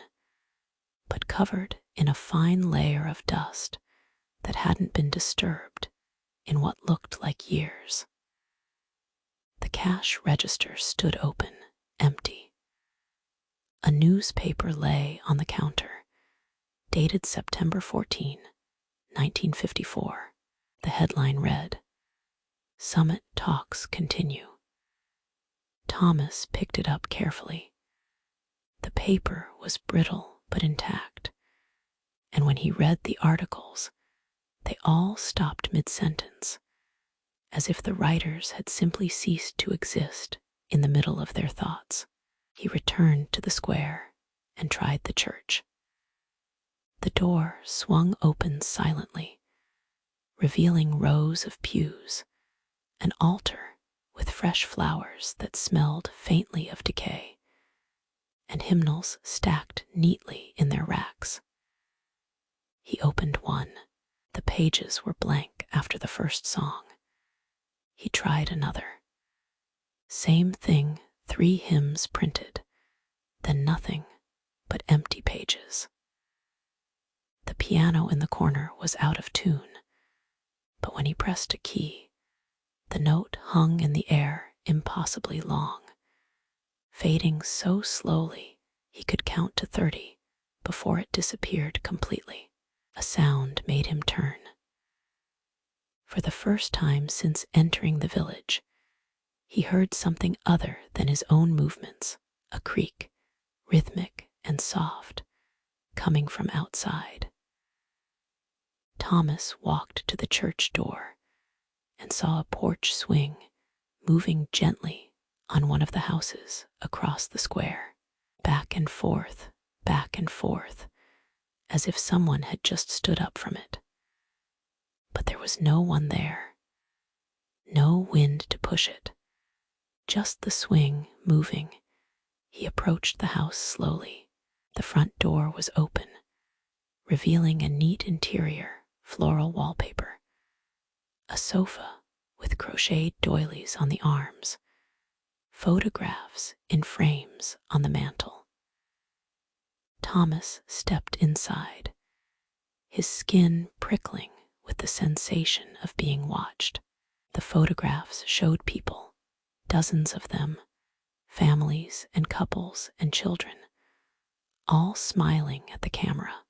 but covered in a fine layer of dust that hadn't been disturbed in what looked like years. The cash register stood open, empty. A newspaper lay on the counter, dated September 14, 1954. The headline read, "Summit Talks Continue." Thomas picked it up carefully. The paper was brittle but intact, and when he read the articles, they all stopped mid-sentence, as if the writers had simply ceased to exist in the middle of their thoughts. He returned to the square and tried the church. The door swung open silently, revealing rows of pews, an altar with fresh flowers that smelled faintly of decay, and hymnals stacked neatly in their racks. He opened one. The pages were blank after the first song. He tried another. Same thing, 3 hymns printed, then nothing but empty pages. The piano in the corner was out of tune, but when he pressed a key, the note hung in the air impossibly long, fading so slowly he could count to 30 before it disappeared completely. A sound made him turn. For the first time since entering the village, he heard something other than his own movements, a creak, rhythmic and soft, coming from outside. Thomas walked to the church door and saw a porch swing, moving gently on one of the houses across the square, back and forth, as if someone had just stood up from it. But there was no one there, no wind to push it, just the swing moving. He approached the house slowly. The front door was open, revealing a neat interior, floral wallpaper, a sofa with crocheted doilies on the arms, photographs in frames on the mantel. Thomas stepped inside, his skin prickling with the sensation of being watched. The photographs showed people, dozens of them, families and couples and children, all smiling at the camera.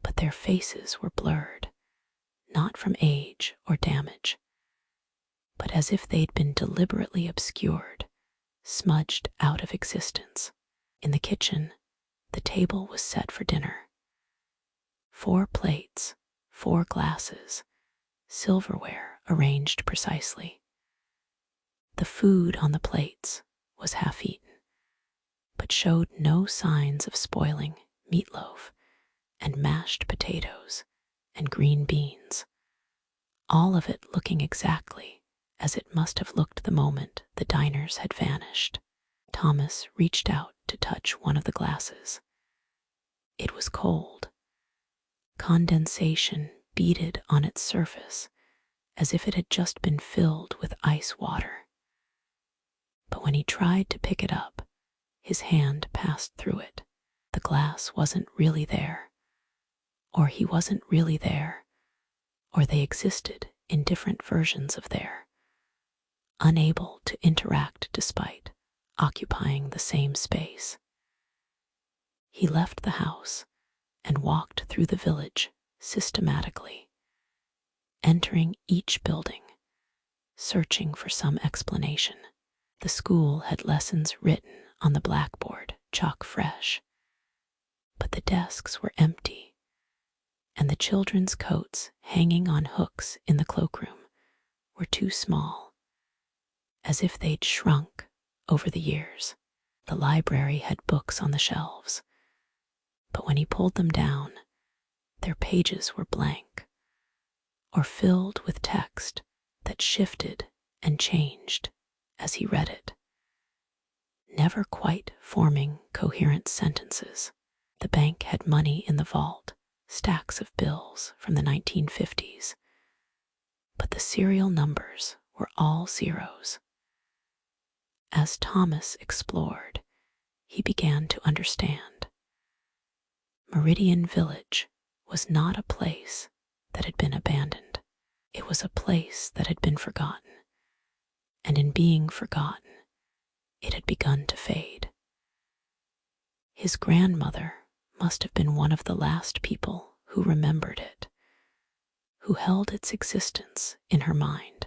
But their faces were blurred, not from age or damage, but as if they'd been deliberately obscured, smudged out of existence. In the kitchen, the table was set for dinner. 4 plates, 4 glasses, silverware arranged precisely. The food on the plates was half-eaten, but showed no signs of spoiling. Meatloaf and mashed potatoes and green beans, all of it looking exactly as it must have looked the moment the diners had vanished. Thomas reached out to touch one of the glasses. It was cold. Condensation beaded on its surface as if it had just been filled with ice water. But when he tried to pick it up, his hand passed through it. The glass wasn't really there, or he wasn't really there, or they existed in different versions of there, unable to interact despite occupying the same space. He left the house and walked through the village systematically, entering each building, searching for some explanation. The school had lessons written on the blackboard, chalk fresh, but the desks were empty, and the children's coats hanging on hooks in the cloakroom were too small, as if they'd shrunk over the years. The library had books on the shelves, but when he pulled them down, their pages were blank, or filled with text that shifted and changed as he read it, never quite forming coherent sentences. The bank had money in the vault, stacks of bills from the 1950s, but the serial numbers were all zeros. As Thomas explored, he began to understand. Meridian Village was not a place that had been abandoned. It was a place that had been forgotten, and in being forgotten, it had begun to fade. His grandmother must have been one of the last people who remembered it, who held its existence in her mind.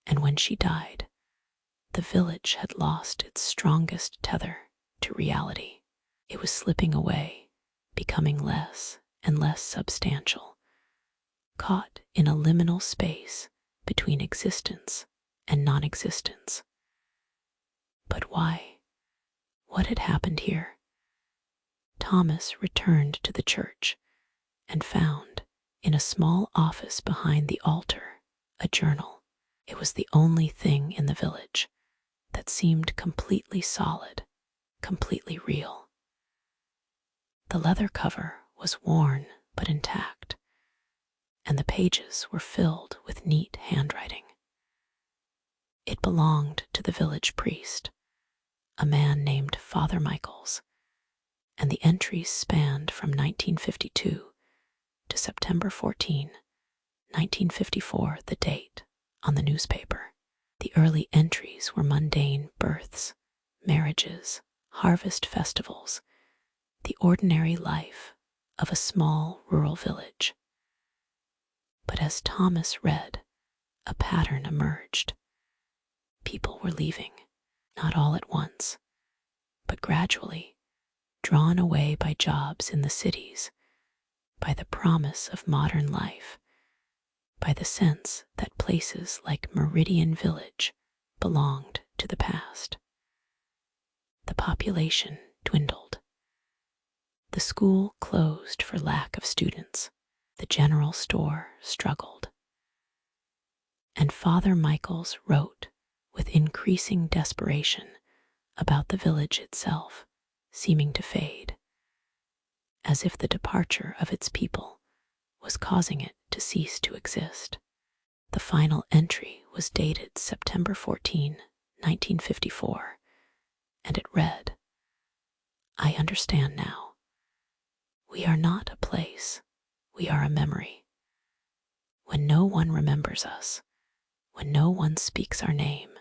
And when she died, the village had lost its strongest tether to reality. It was slipping away, becoming less and less substantial, caught in a liminal space between existence and non-existence. But why? What had happened here? Thomas returned to the church and found, in a small office behind the altar, a journal. It was the only thing in the village that seemed completely solid, completely real. The leather cover was worn but intact, and the pages were filled with neat handwriting. It belonged to the village priest, a man named Father Michaels, and the entries spanned from 1952 to September 14, 1954, the date on the newspaper. The early entries were mundane births, marriages, harvest festivals, the ordinary life of a small rural village. But as Thomas read, a pattern emerged. People were leaving, not all at once, but gradually, drawn away by jobs in the cities, by the promise of modern life, by the sense that places like Meridian Village belonged to the past. The population dwindled. The school closed for lack of students. The general store struggled. And Father Michaels wrote with increasing desperation about the village itself seeming to fade, as if the departure of its people was causing it to cease to exist. The final entry was dated September 14, 1954, and it read, "I understand now. We are not a place, we are a memory. When no one remembers us, when no one speaks our name,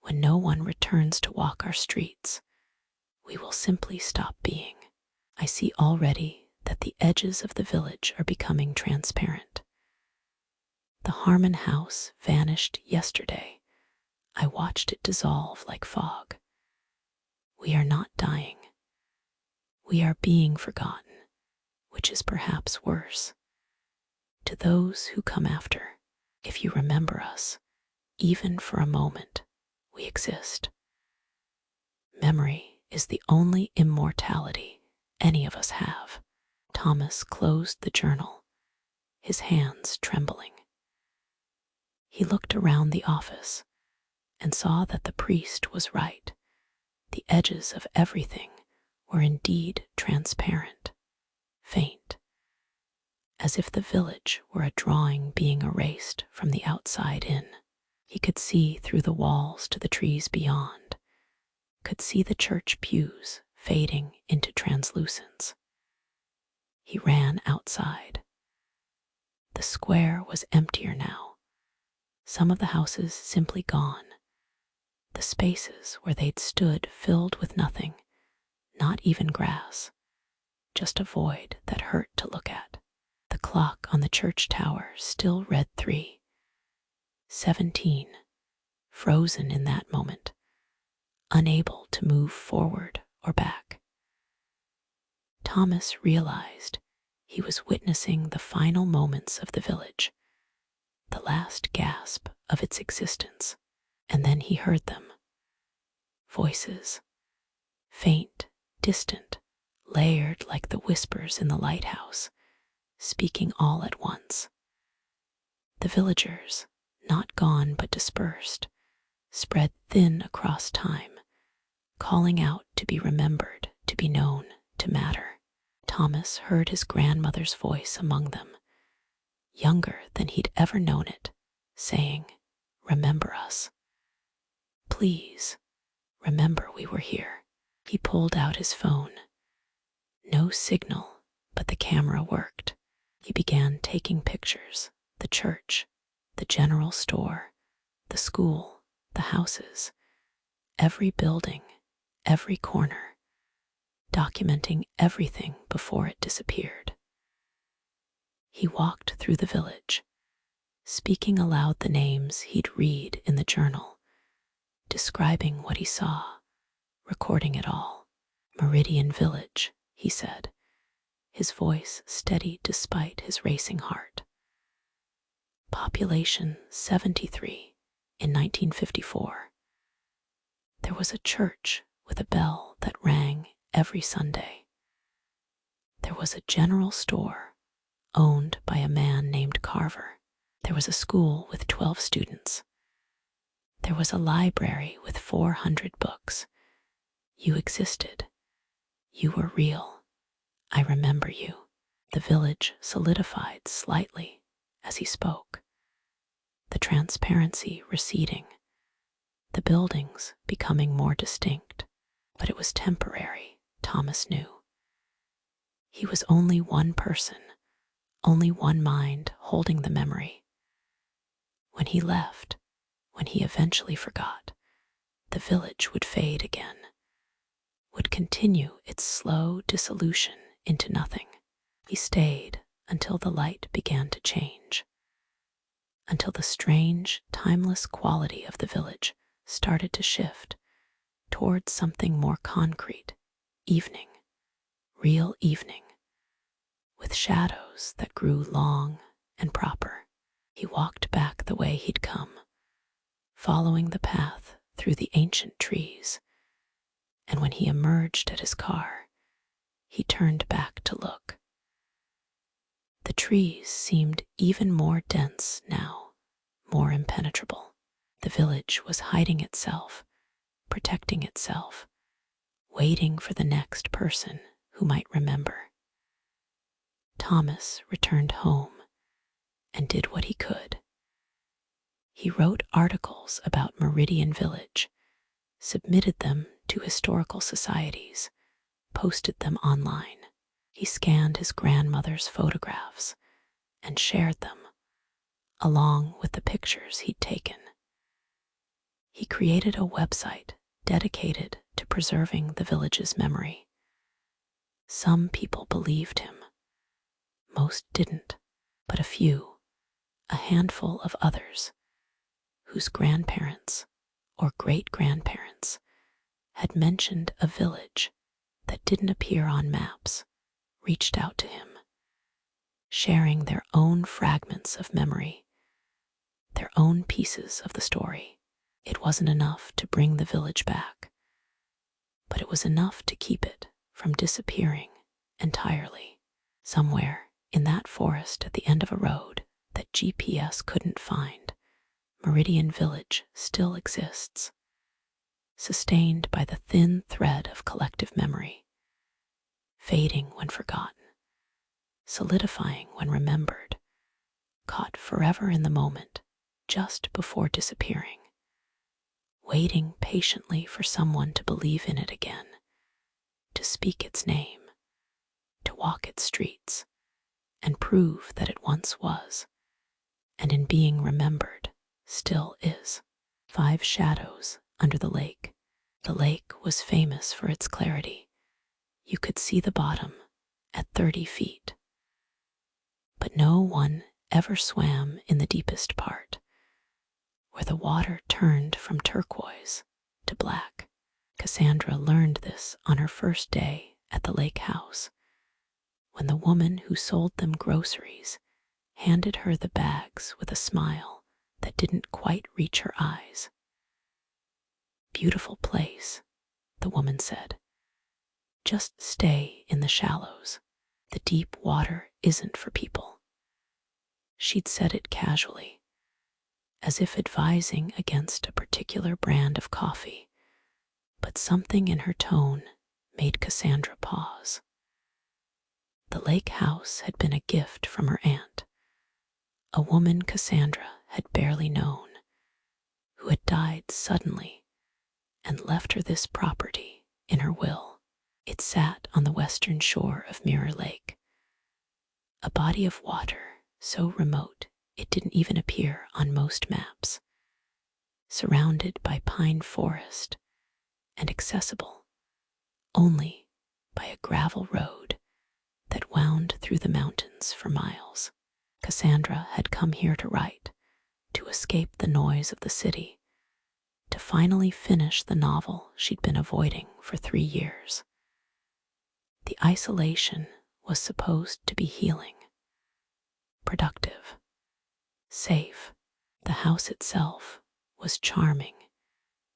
when no one returns to walk our streets, we will simply stop being. I see already that the edges of the village are becoming transparent. The Harmon house vanished yesterday. I watched it dissolve like fog. We are not dying. We are being forgotten, which is perhaps worse. To those who come after, if you remember us, even for a moment, we exist. Memory is the only immortality any of us have." Thomas closed the journal, his hands trembling. He looked around the office and saw that the priest was right. The edges of everything were indeed transparent, faint, as if the village were a drawing being erased from the outside in. He could see through the walls to the trees beyond, could see the church pews fading into translucence. He ran outside. The square was emptier now. Some of the houses simply gone. The spaces where they'd stood filled with nothing, not even grass, just a void that hurt to look at. The clock on the church tower still read 3:17, frozen in that moment, unable to move forward or back. Thomas realized he was witnessing the final moments of the village, the last gasp of its existence, and then he heard them. Voices, faint, distant, layered like the whispers in the lighthouse, speaking all at once. The villagers, not gone but dispersed, spread thin across time, calling out to be remembered, to be known, to matter. Thomas heard his grandmother's voice among them, younger than he'd ever known it, saying, "Remember us. Please, remember we were here." He pulled out his phone. No signal, but the camera worked. He began taking pictures, The church, the general store, the school, the houses, every building, every corner, documenting everything before it disappeared. He walked through the village, speaking aloud the names he'd read in the journal, describing what he saw, recording it all. Meridian Village, he said, his voice steady despite his racing heart. Population 73 in 1954. There was a church with a bell that rang every Sunday. There was a general store owned by a man named Carver. There was a school with 12 students. There was a library with 400 books. You existed. You were real. I remember you. The village solidified slightly as he spoke, the transparency receding, the buildings becoming more distinct. But it was temporary, Thomas knew. He was only one person, only one mind holding the memory. When he left, when he eventually forgot, the village would fade again, would continue its slow dissolution into nothing. He stayed until the light began to change, until the strange, timeless quality of the village started to shift towards something more concrete, evening, real evening, with shadows that grew long and proper. He walked back the way he'd come, following the path through the ancient trees, and when he emerged at his car, he turned back to look. The trees seemed even more dense now, more impenetrable. The village was hiding itself, protecting itself, waiting for the next person who might remember. Thomas returned home and did what he could. He wrote articles about Meridian Village, submitted them to historical societies, posted them online. He scanned his grandmother's photographs and shared them, along with the pictures he'd taken. He created a website dedicated to preserving the village's memory. Some people believed him. Most didn't, but a few, a handful of others, whose grandparents or great-grandparents had mentioned a village that didn't appear on maps, reached out to him, sharing their own fragments of memory, their own pieces of the story. It wasn't enough to bring the village back, but it was enough to keep it from disappearing entirely. Somewhere in that forest at the end of a road that GPS couldn't find, Meridian Village still exists, sustained by the thin thread of collective memory, fading when forgotten, solidifying when remembered, caught forever in the moment just before disappearing, waiting patiently for someone to believe in it again, to speak its name, to walk its streets, and prove that it once was, and in being remembered, still is. 5 shadows under the lake. The lake was famous for its clarity. You could see the bottom at 30 feet. But no one ever swam in the deepest part, where the water turned from turquoise to black. Cassandra learned this on her first day at the lake house, when the woman who sold them groceries handed her the bags with a smile that didn't quite reach her eyes. "Beautiful place," the woman said. "Just stay in the shallows. The deep water isn't for people." She'd said it casually, as if advising against a particular brand of coffee, but something in her tone made Cassandra pause. The lake house had been a gift from her aunt, a woman Cassandra had barely known, who had died suddenly and left her this property in her will. It sat on the western shore of Mirror Lake, a body of water so remote it didn't even appear on most maps. Surrounded by pine forest and accessible only by a gravel road that wound through the mountains for miles. Cassandra had come here to write, to escape the noise of the city, to finally finish the novel she'd been avoiding for 3 years. The isolation was supposed to be healing, productive, safe. The house itself was charming.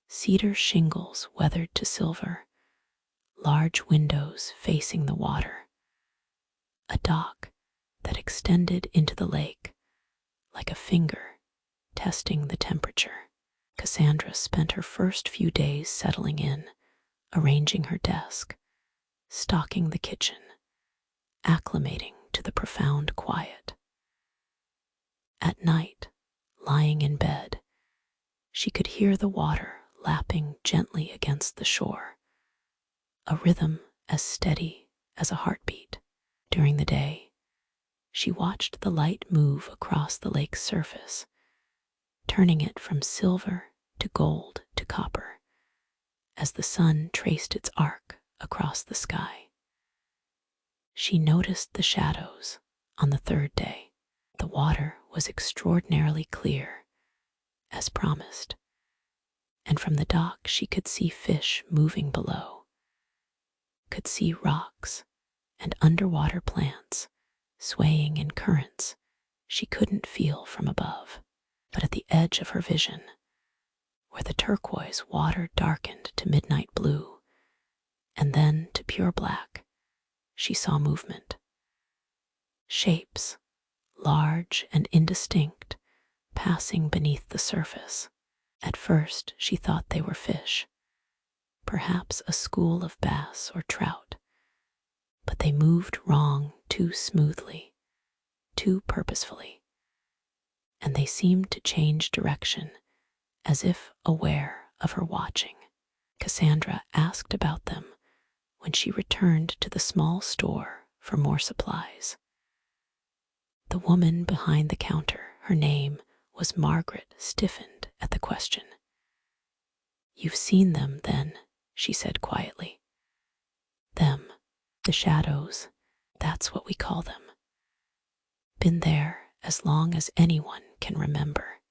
Cedar shingles weathered to silver, large windows facing the water, a dock that extended into the lake like a finger testing the temperature. Cassandra spent her first few days settling in, arranging her desk, stocking the kitchen, acclimating to the profound quiet. At night, lying in bed, she could hear the water lapping gently against the shore, a rhythm as steady as a heartbeat. During the day, she watched the light move across the lake's surface, turning it from silver to gold to copper as the sun traced its arc across the sky. She noticed the shadows on the third day. The water was extraordinarily clear, as promised, and from the dock she could see fish moving below, could see rocks and underwater plants swaying in currents she couldn't feel from above. But at the edge of her vision, where the turquoise water darkened to midnight blue and then to pure black, she saw movement. Shapes, large and indistinct, passing beneath the surface. At first she thought they were fish, perhaps a school of bass or trout, but they moved wrong too smoothly, too purposefully, and they seemed to change direction as if aware of her watching. Cassandra asked about them when she returned to the small store for more supplies. The woman behind the counter, her name was Margaret, stiffened at the question. "You've seen them, then," she said quietly. "Them, the shadows, that's what we call them. Been there as long as anyone can remember.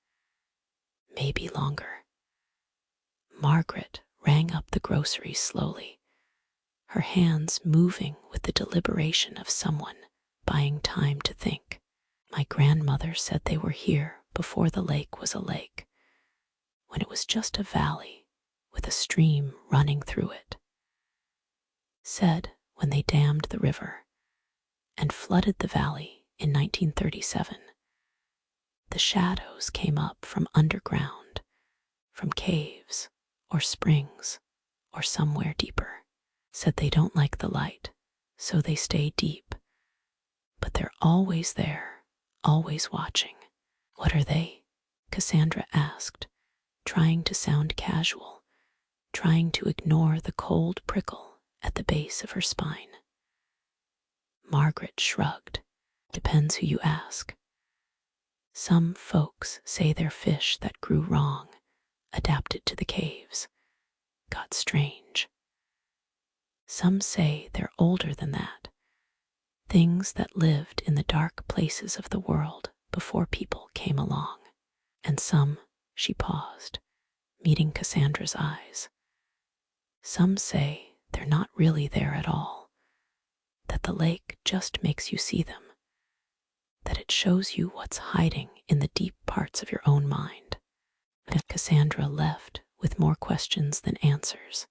Maybe longer." Margaret rang up the groceries slowly, her hands moving with the deliberation of someone buying time to think. "My grandmother said they were here before the lake was a lake, when it was just a valley with a stream running through it. Said when they dammed the river and flooded the valley in 1937, the shadows came up from underground, from caves or springs or somewhere deeper. Said they don't like the light, so they stay deep, but they're always there, always watching." "What are they?" Cassandra asked, trying to sound casual, trying to ignore the cold prickle at the base of her spine. Margaret shrugged. "Depends who you ask. Some folks say they're fish that grew wrong, adapted to the caves, got strange. Some say they're older than that, things that lived in the dark places of the world before people came along. And some," she paused, meeting Cassandra's eyes, "some say they're not really there at all, that the lake just makes you see them, that it shows you what's hiding in the deep parts of your own mind." Cassandra left with more questions than answers,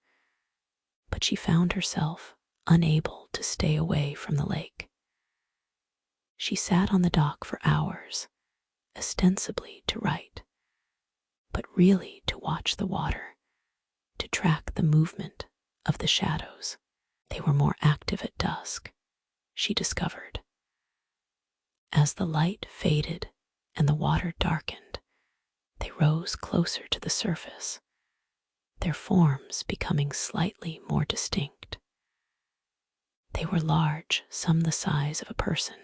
but she found herself unable to stay away from the lake. She sat on the dock for hours, ostensibly to write, but really to watch the water, to track the movement of the shadows. They were more active at dusk, she discovered. As the light faded and the water darkened, they rose closer to the surface, their forms becoming slightly more distinct. They were large, some the size of a person,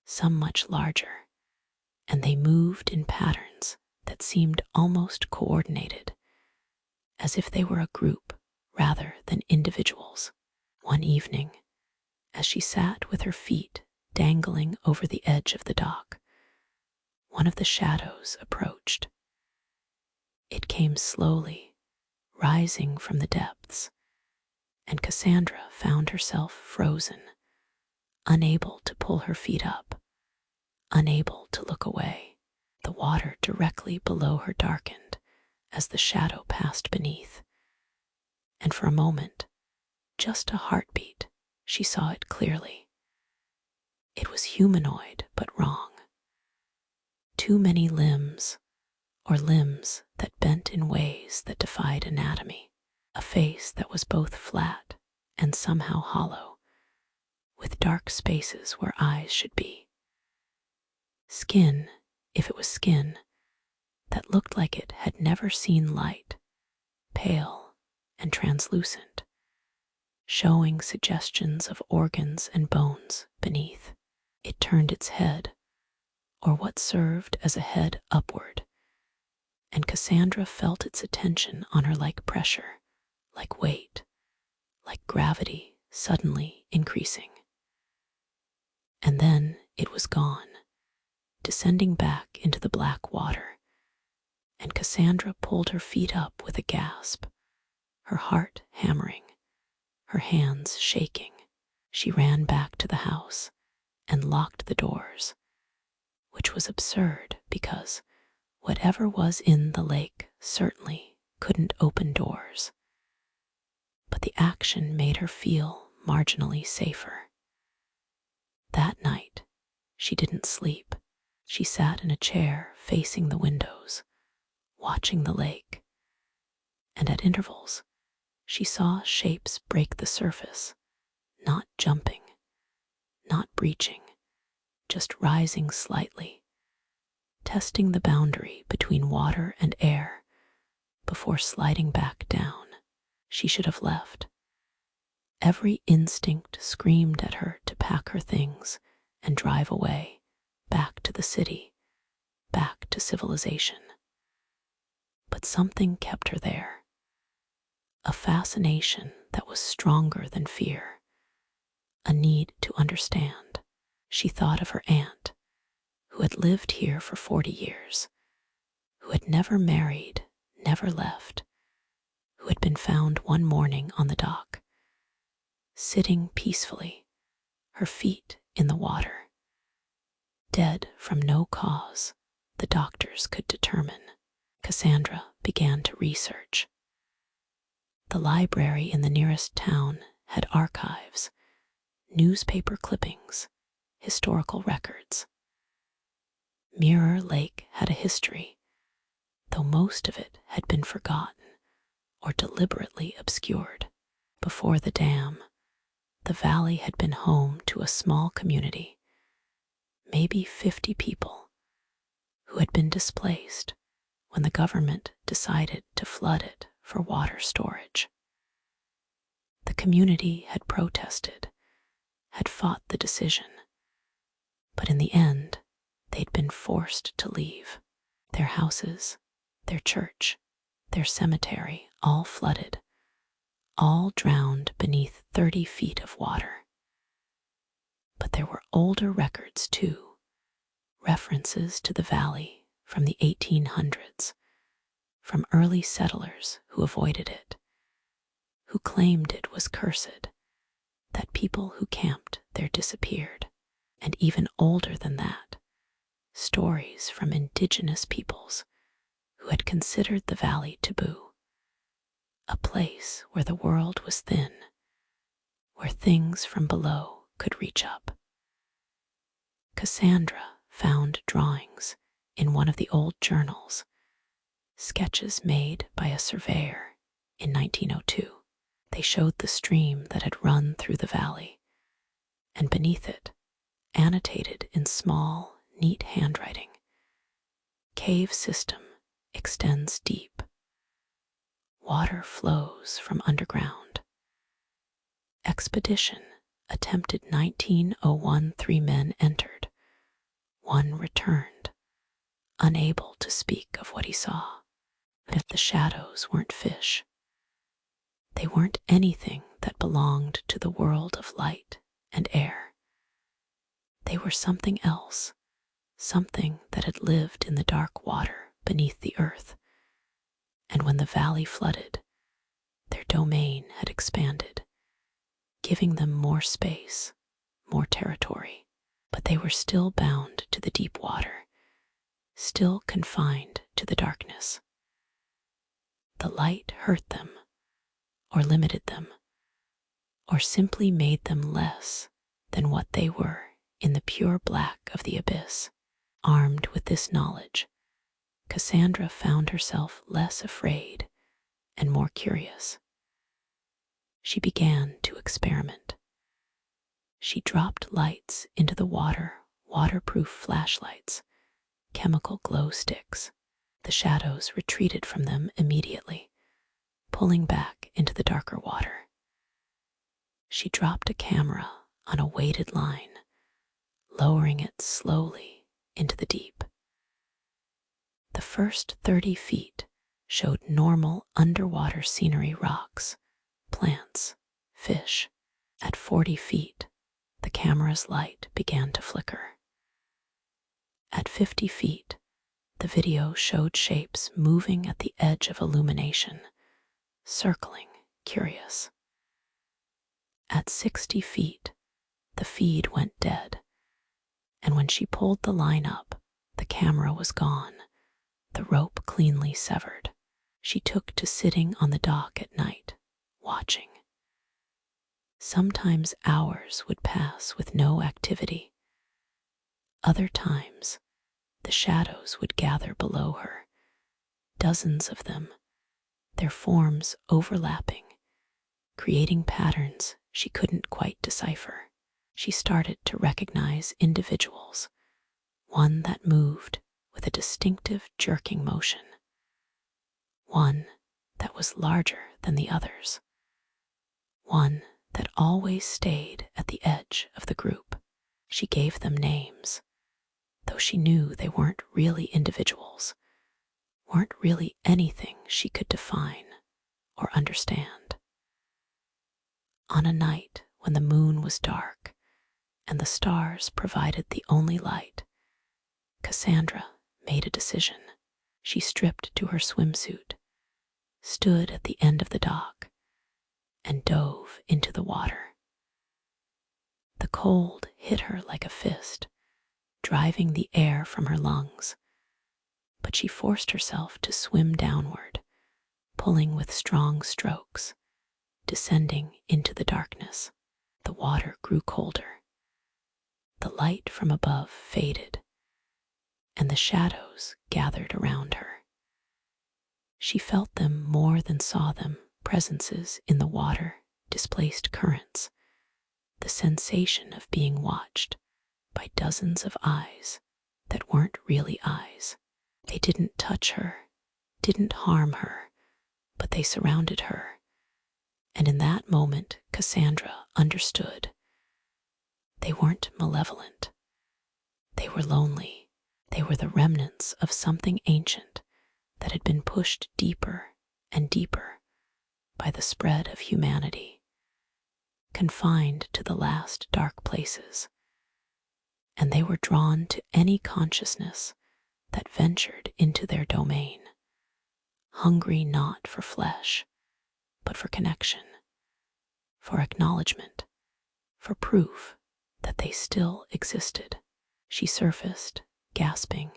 some much larger, and they moved in patterns that seemed almost coordinated, as if they were a group rather than individuals. One evening, as she sat with her feet dangling over the edge of the dock, one of the shadows approached. It came slowly, rising from the depths, and Cassandra found herself frozen, unable to pull her feet up, unable to look away. The water directly below her darkened as the shadow passed beneath, and for a moment, just a heartbeat, she saw it clearly. It was humanoid but wrong. Too many limbs, or limbs that bent in ways that defied anatomy. A face that was both flat and somehow hollow, with dark spaces where eyes should be. Skin, if it was skin, that looked like it had never seen light, pale and translucent, showing suggestions of organs and bones beneath. It turned its head, or what served as a head, upward, and Cassandra felt its attention on her like pressure, like weight, like gravity suddenly increasing. And then it was gone, descending back into the black water, and Cassandra pulled her feet up with a gasp, her heart hammering, her hands shaking. She ran back to the house and locked the doors, which was absurd because whatever was in the lake certainly couldn't open doors. But the action made her feel marginally safer. That night, she didn't sleep. She sat in a chair facing the windows, watching the lake, and at intervals, she saw shapes break the surface, not jumping, not breaching, just rising slightly, testing the boundary between water and air before sliding back down. She should have left. Every instinct screamed at her to pack her things and drive away, back to the city, back to civilization. But something kept her there. A fascination that was stronger than fear, a need to understand. She thought of her aunt, who had lived here for 40 years, who had never married, never left, who had been found one morning on the dock, sitting peacefully, her feet in the water, dead from no cause the doctors could determine. Cassandra began to research. The library in the nearest town had archives, newspaper clippings, historical records. Mirror Lake had a history, though most of it had been forgotten or deliberately obscured. Before the dam, the valley had been home to a small community, maybe 50 people, who had been displaced when the government decided to flood it for water storage. The community had protested, had fought the decision, but in the end, they'd been forced to leave. Their houses, their church, their cemetery, all flooded, all drowned beneath 30 feet of water. But there were older records too, references to the valley from the 1800s, from early settlers who avoided it, who claimed it was cursed, that people who camped there disappeared, and even older than that, stories from indigenous peoples who had considered the valley taboo, a place where the world was thin, where things from below could reach up. Cassandra found drawings in one of the old journals, sketches made by a surveyor in 1902. They showed the stream that had run through the valley, and beneath it, annotated in small, neat handwriting, cave system extends deep. Water flows from underground. Expedition attempted 1901. 3 men entered. 1 returned. unable to speak of what he saw. If the shadows weren't fish, they weren't anything that belonged to the world of light and air. They were something else, something that had lived in the dark water beneath the earth. And when the valley flooded, their domain had expanded, giving them more space, more territory. But they were still bound to the deep water, still confined to the darkness. The light hurt them, or limited them, or simply made them less than what they were in the pure black of the abyss. Armed with this knowledge, Cassandra found herself less afraid and more curious. She began to experiment. She dropped lights into the water, waterproof flashlights, chemical glow sticks. The shadows retreated from them immediately, pulling back into the darker water. She dropped a camera on a weighted line, lowering it slowly into the deep. The first 30 feet showed normal underwater scenery, rocks, plants, fish. At 40 feet, the camera's light began to flicker. At 50 feet, the video showed shapes moving at the edge of illumination, circling, curious. At 60 feet, the feed went dead, and when she pulled the line up, the camera was gone, the rope cleanly severed. She took to sitting on the dock at night, watching. Sometimes hours would pass with no activity. Other times, the shadows would gather below her, dozens of them, their forms overlapping, creating patterns she couldn't quite decipher. She started to recognize individuals, one that moved with a distinctive jerking motion, one that was larger than the others, one that always stayed at the edge of the group. She gave them names, though she knew they weren't really individuals, weren't really anything she could define or understand. On a night when the moon was dark and the stars provided the only light, Cassandra made a decision. She stripped to her swimsuit, stood at the end of the dock, and dove into the water. The cold hit her like a fist, driving the air from her lungs, but she forced herself to swim downward, pulling with strong strokes, descending into the darkness. The water grew colder. The light from above faded, and the shadows gathered around her. She felt them more than saw them, presences in the water, displaced currents, the sensation of being watched by dozens of eyes that weren't really eyes. They didn't touch her, didn't harm her, but they surrounded her. And in that moment, Cassandra understood. They weren't malevolent. They were lonely. They were the remnants of something ancient that had been pushed deeper and deeper by the spread of humanity, confined to the last dark places. And they were drawn to any consciousness that ventured into their domain, hungry not for flesh, but for connection, for acknowledgement, for proof that they still existed. She surfaced, gasping,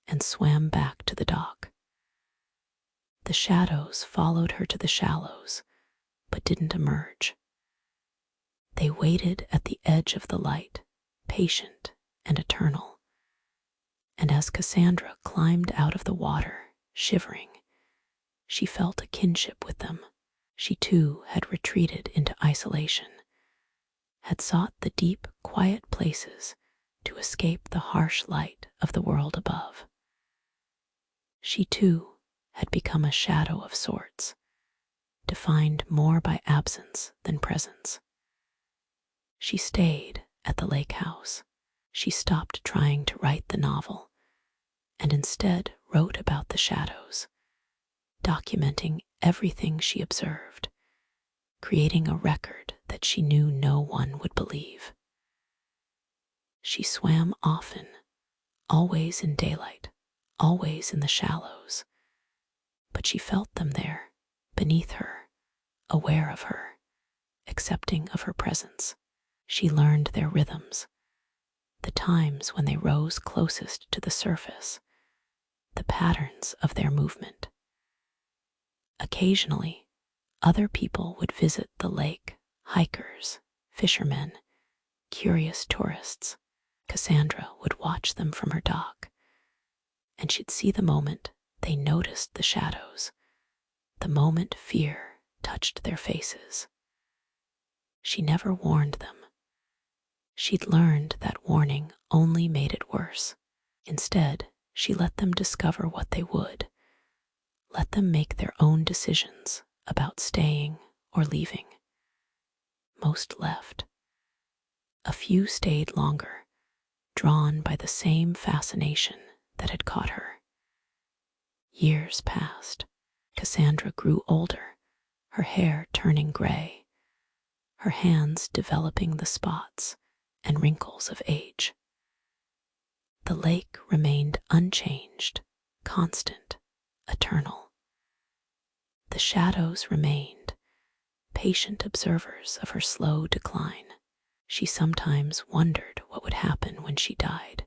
and swam back to the dock. The shadows followed her to the shallows, but didn't emerge. They waited at the edge of the light, patient and eternal. And as Cassandra climbed out of the water, shivering, she felt a kinship with them. She too had retreated into isolation, had sought the deep, quiet places to escape the harsh light of the world above. She too had become a shadow of sorts, defined more by absence than presence. She stayed at the lake house. She stopped trying to write the novel, and instead wrote about the shadows, documenting everything she observed, creating a record that she knew no one would believe. She swam often, always in daylight, always in the shallows, but she felt them there, beneath her, aware of her, accepting of her presence. She learned their rhythms, the times when they rose closest to the surface, the patterns of their movement. Occasionally, other people would visit the lake, hikers, fishermen, curious tourists. Cassandra would watch them from her dock, and she'd see the moment they noticed the shadows, the moment fear touched their faces. She never warned them. She'd learned that warning only made it worse. Instead, she let them discover what they would, let them make their own decisions about staying or leaving. Most left. A few stayed longer, drawn by the same fascination that had caught her. Years passed. Cassandra grew older, her hair turning gray, her hands developing the spots and wrinkles of age. The lake remained unchanged, constant, eternal. The shadows remained, patient observers of her slow decline. She sometimes wondered what would happen when she died,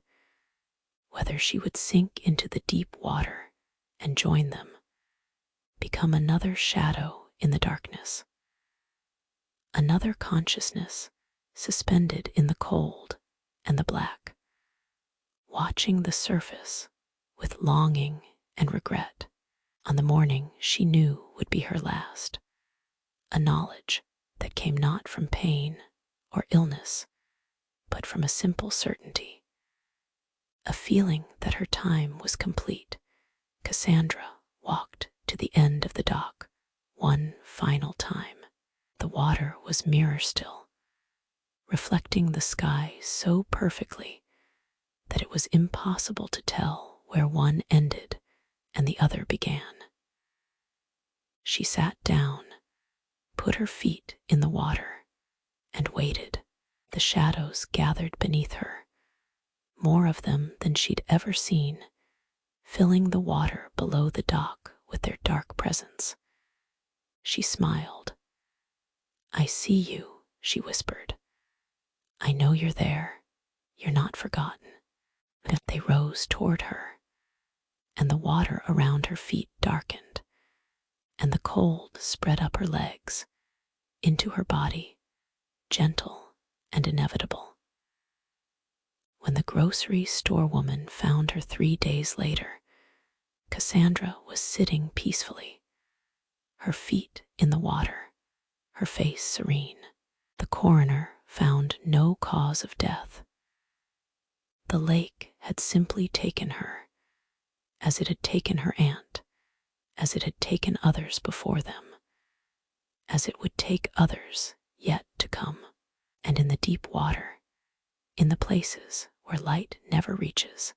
whether she would sink into the deep water and join them, become another shadow in the darkness, another consciousness suspended in the cold and the black, watching the surface with longing and regret. On the morning she knew would be her last, a knowledge that came not from pain or illness, but from a simple certainty, a feeling that her time was complete. Cassandra walked to the end of the dock one final time. The water was mirror still, reflecting the sky so perfectly that it was impossible to tell where one ended and the other began. She sat down, put her feet in the water, and waited. The shadows gathered beneath her, more of them than she'd ever seen, filling the water below the dock with their dark presence. She smiled. "I see you," she whispered. "I know you're there. You're not forgotten." They rose toward her, and the water around her feet darkened, and the cold spread up her legs, into her body, gentle and inevitable. When the grocery store woman found her 3 days later, Cassandra was sitting peacefully, her feet in the water, her face serene. The coroner found no cause of death. The lake had simply taken her, as it had taken her aunt, as it had taken others before them, as it would take others yet to come. And in the deep water, in the places where light never reaches,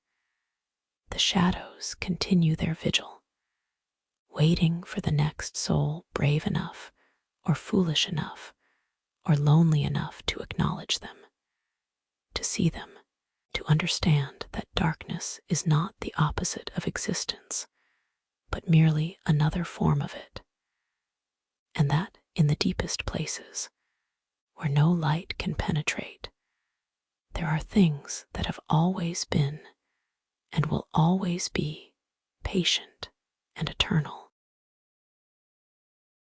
the shadows continue their vigil, waiting for the next soul brave enough, or foolish enough, or lonely enough to acknowledge them, to see them, to understand that darkness is not the opposite of existence, but merely another form of it, and that in the deepest places, where no light can penetrate, there are things that have always been and will always be patient and eternal.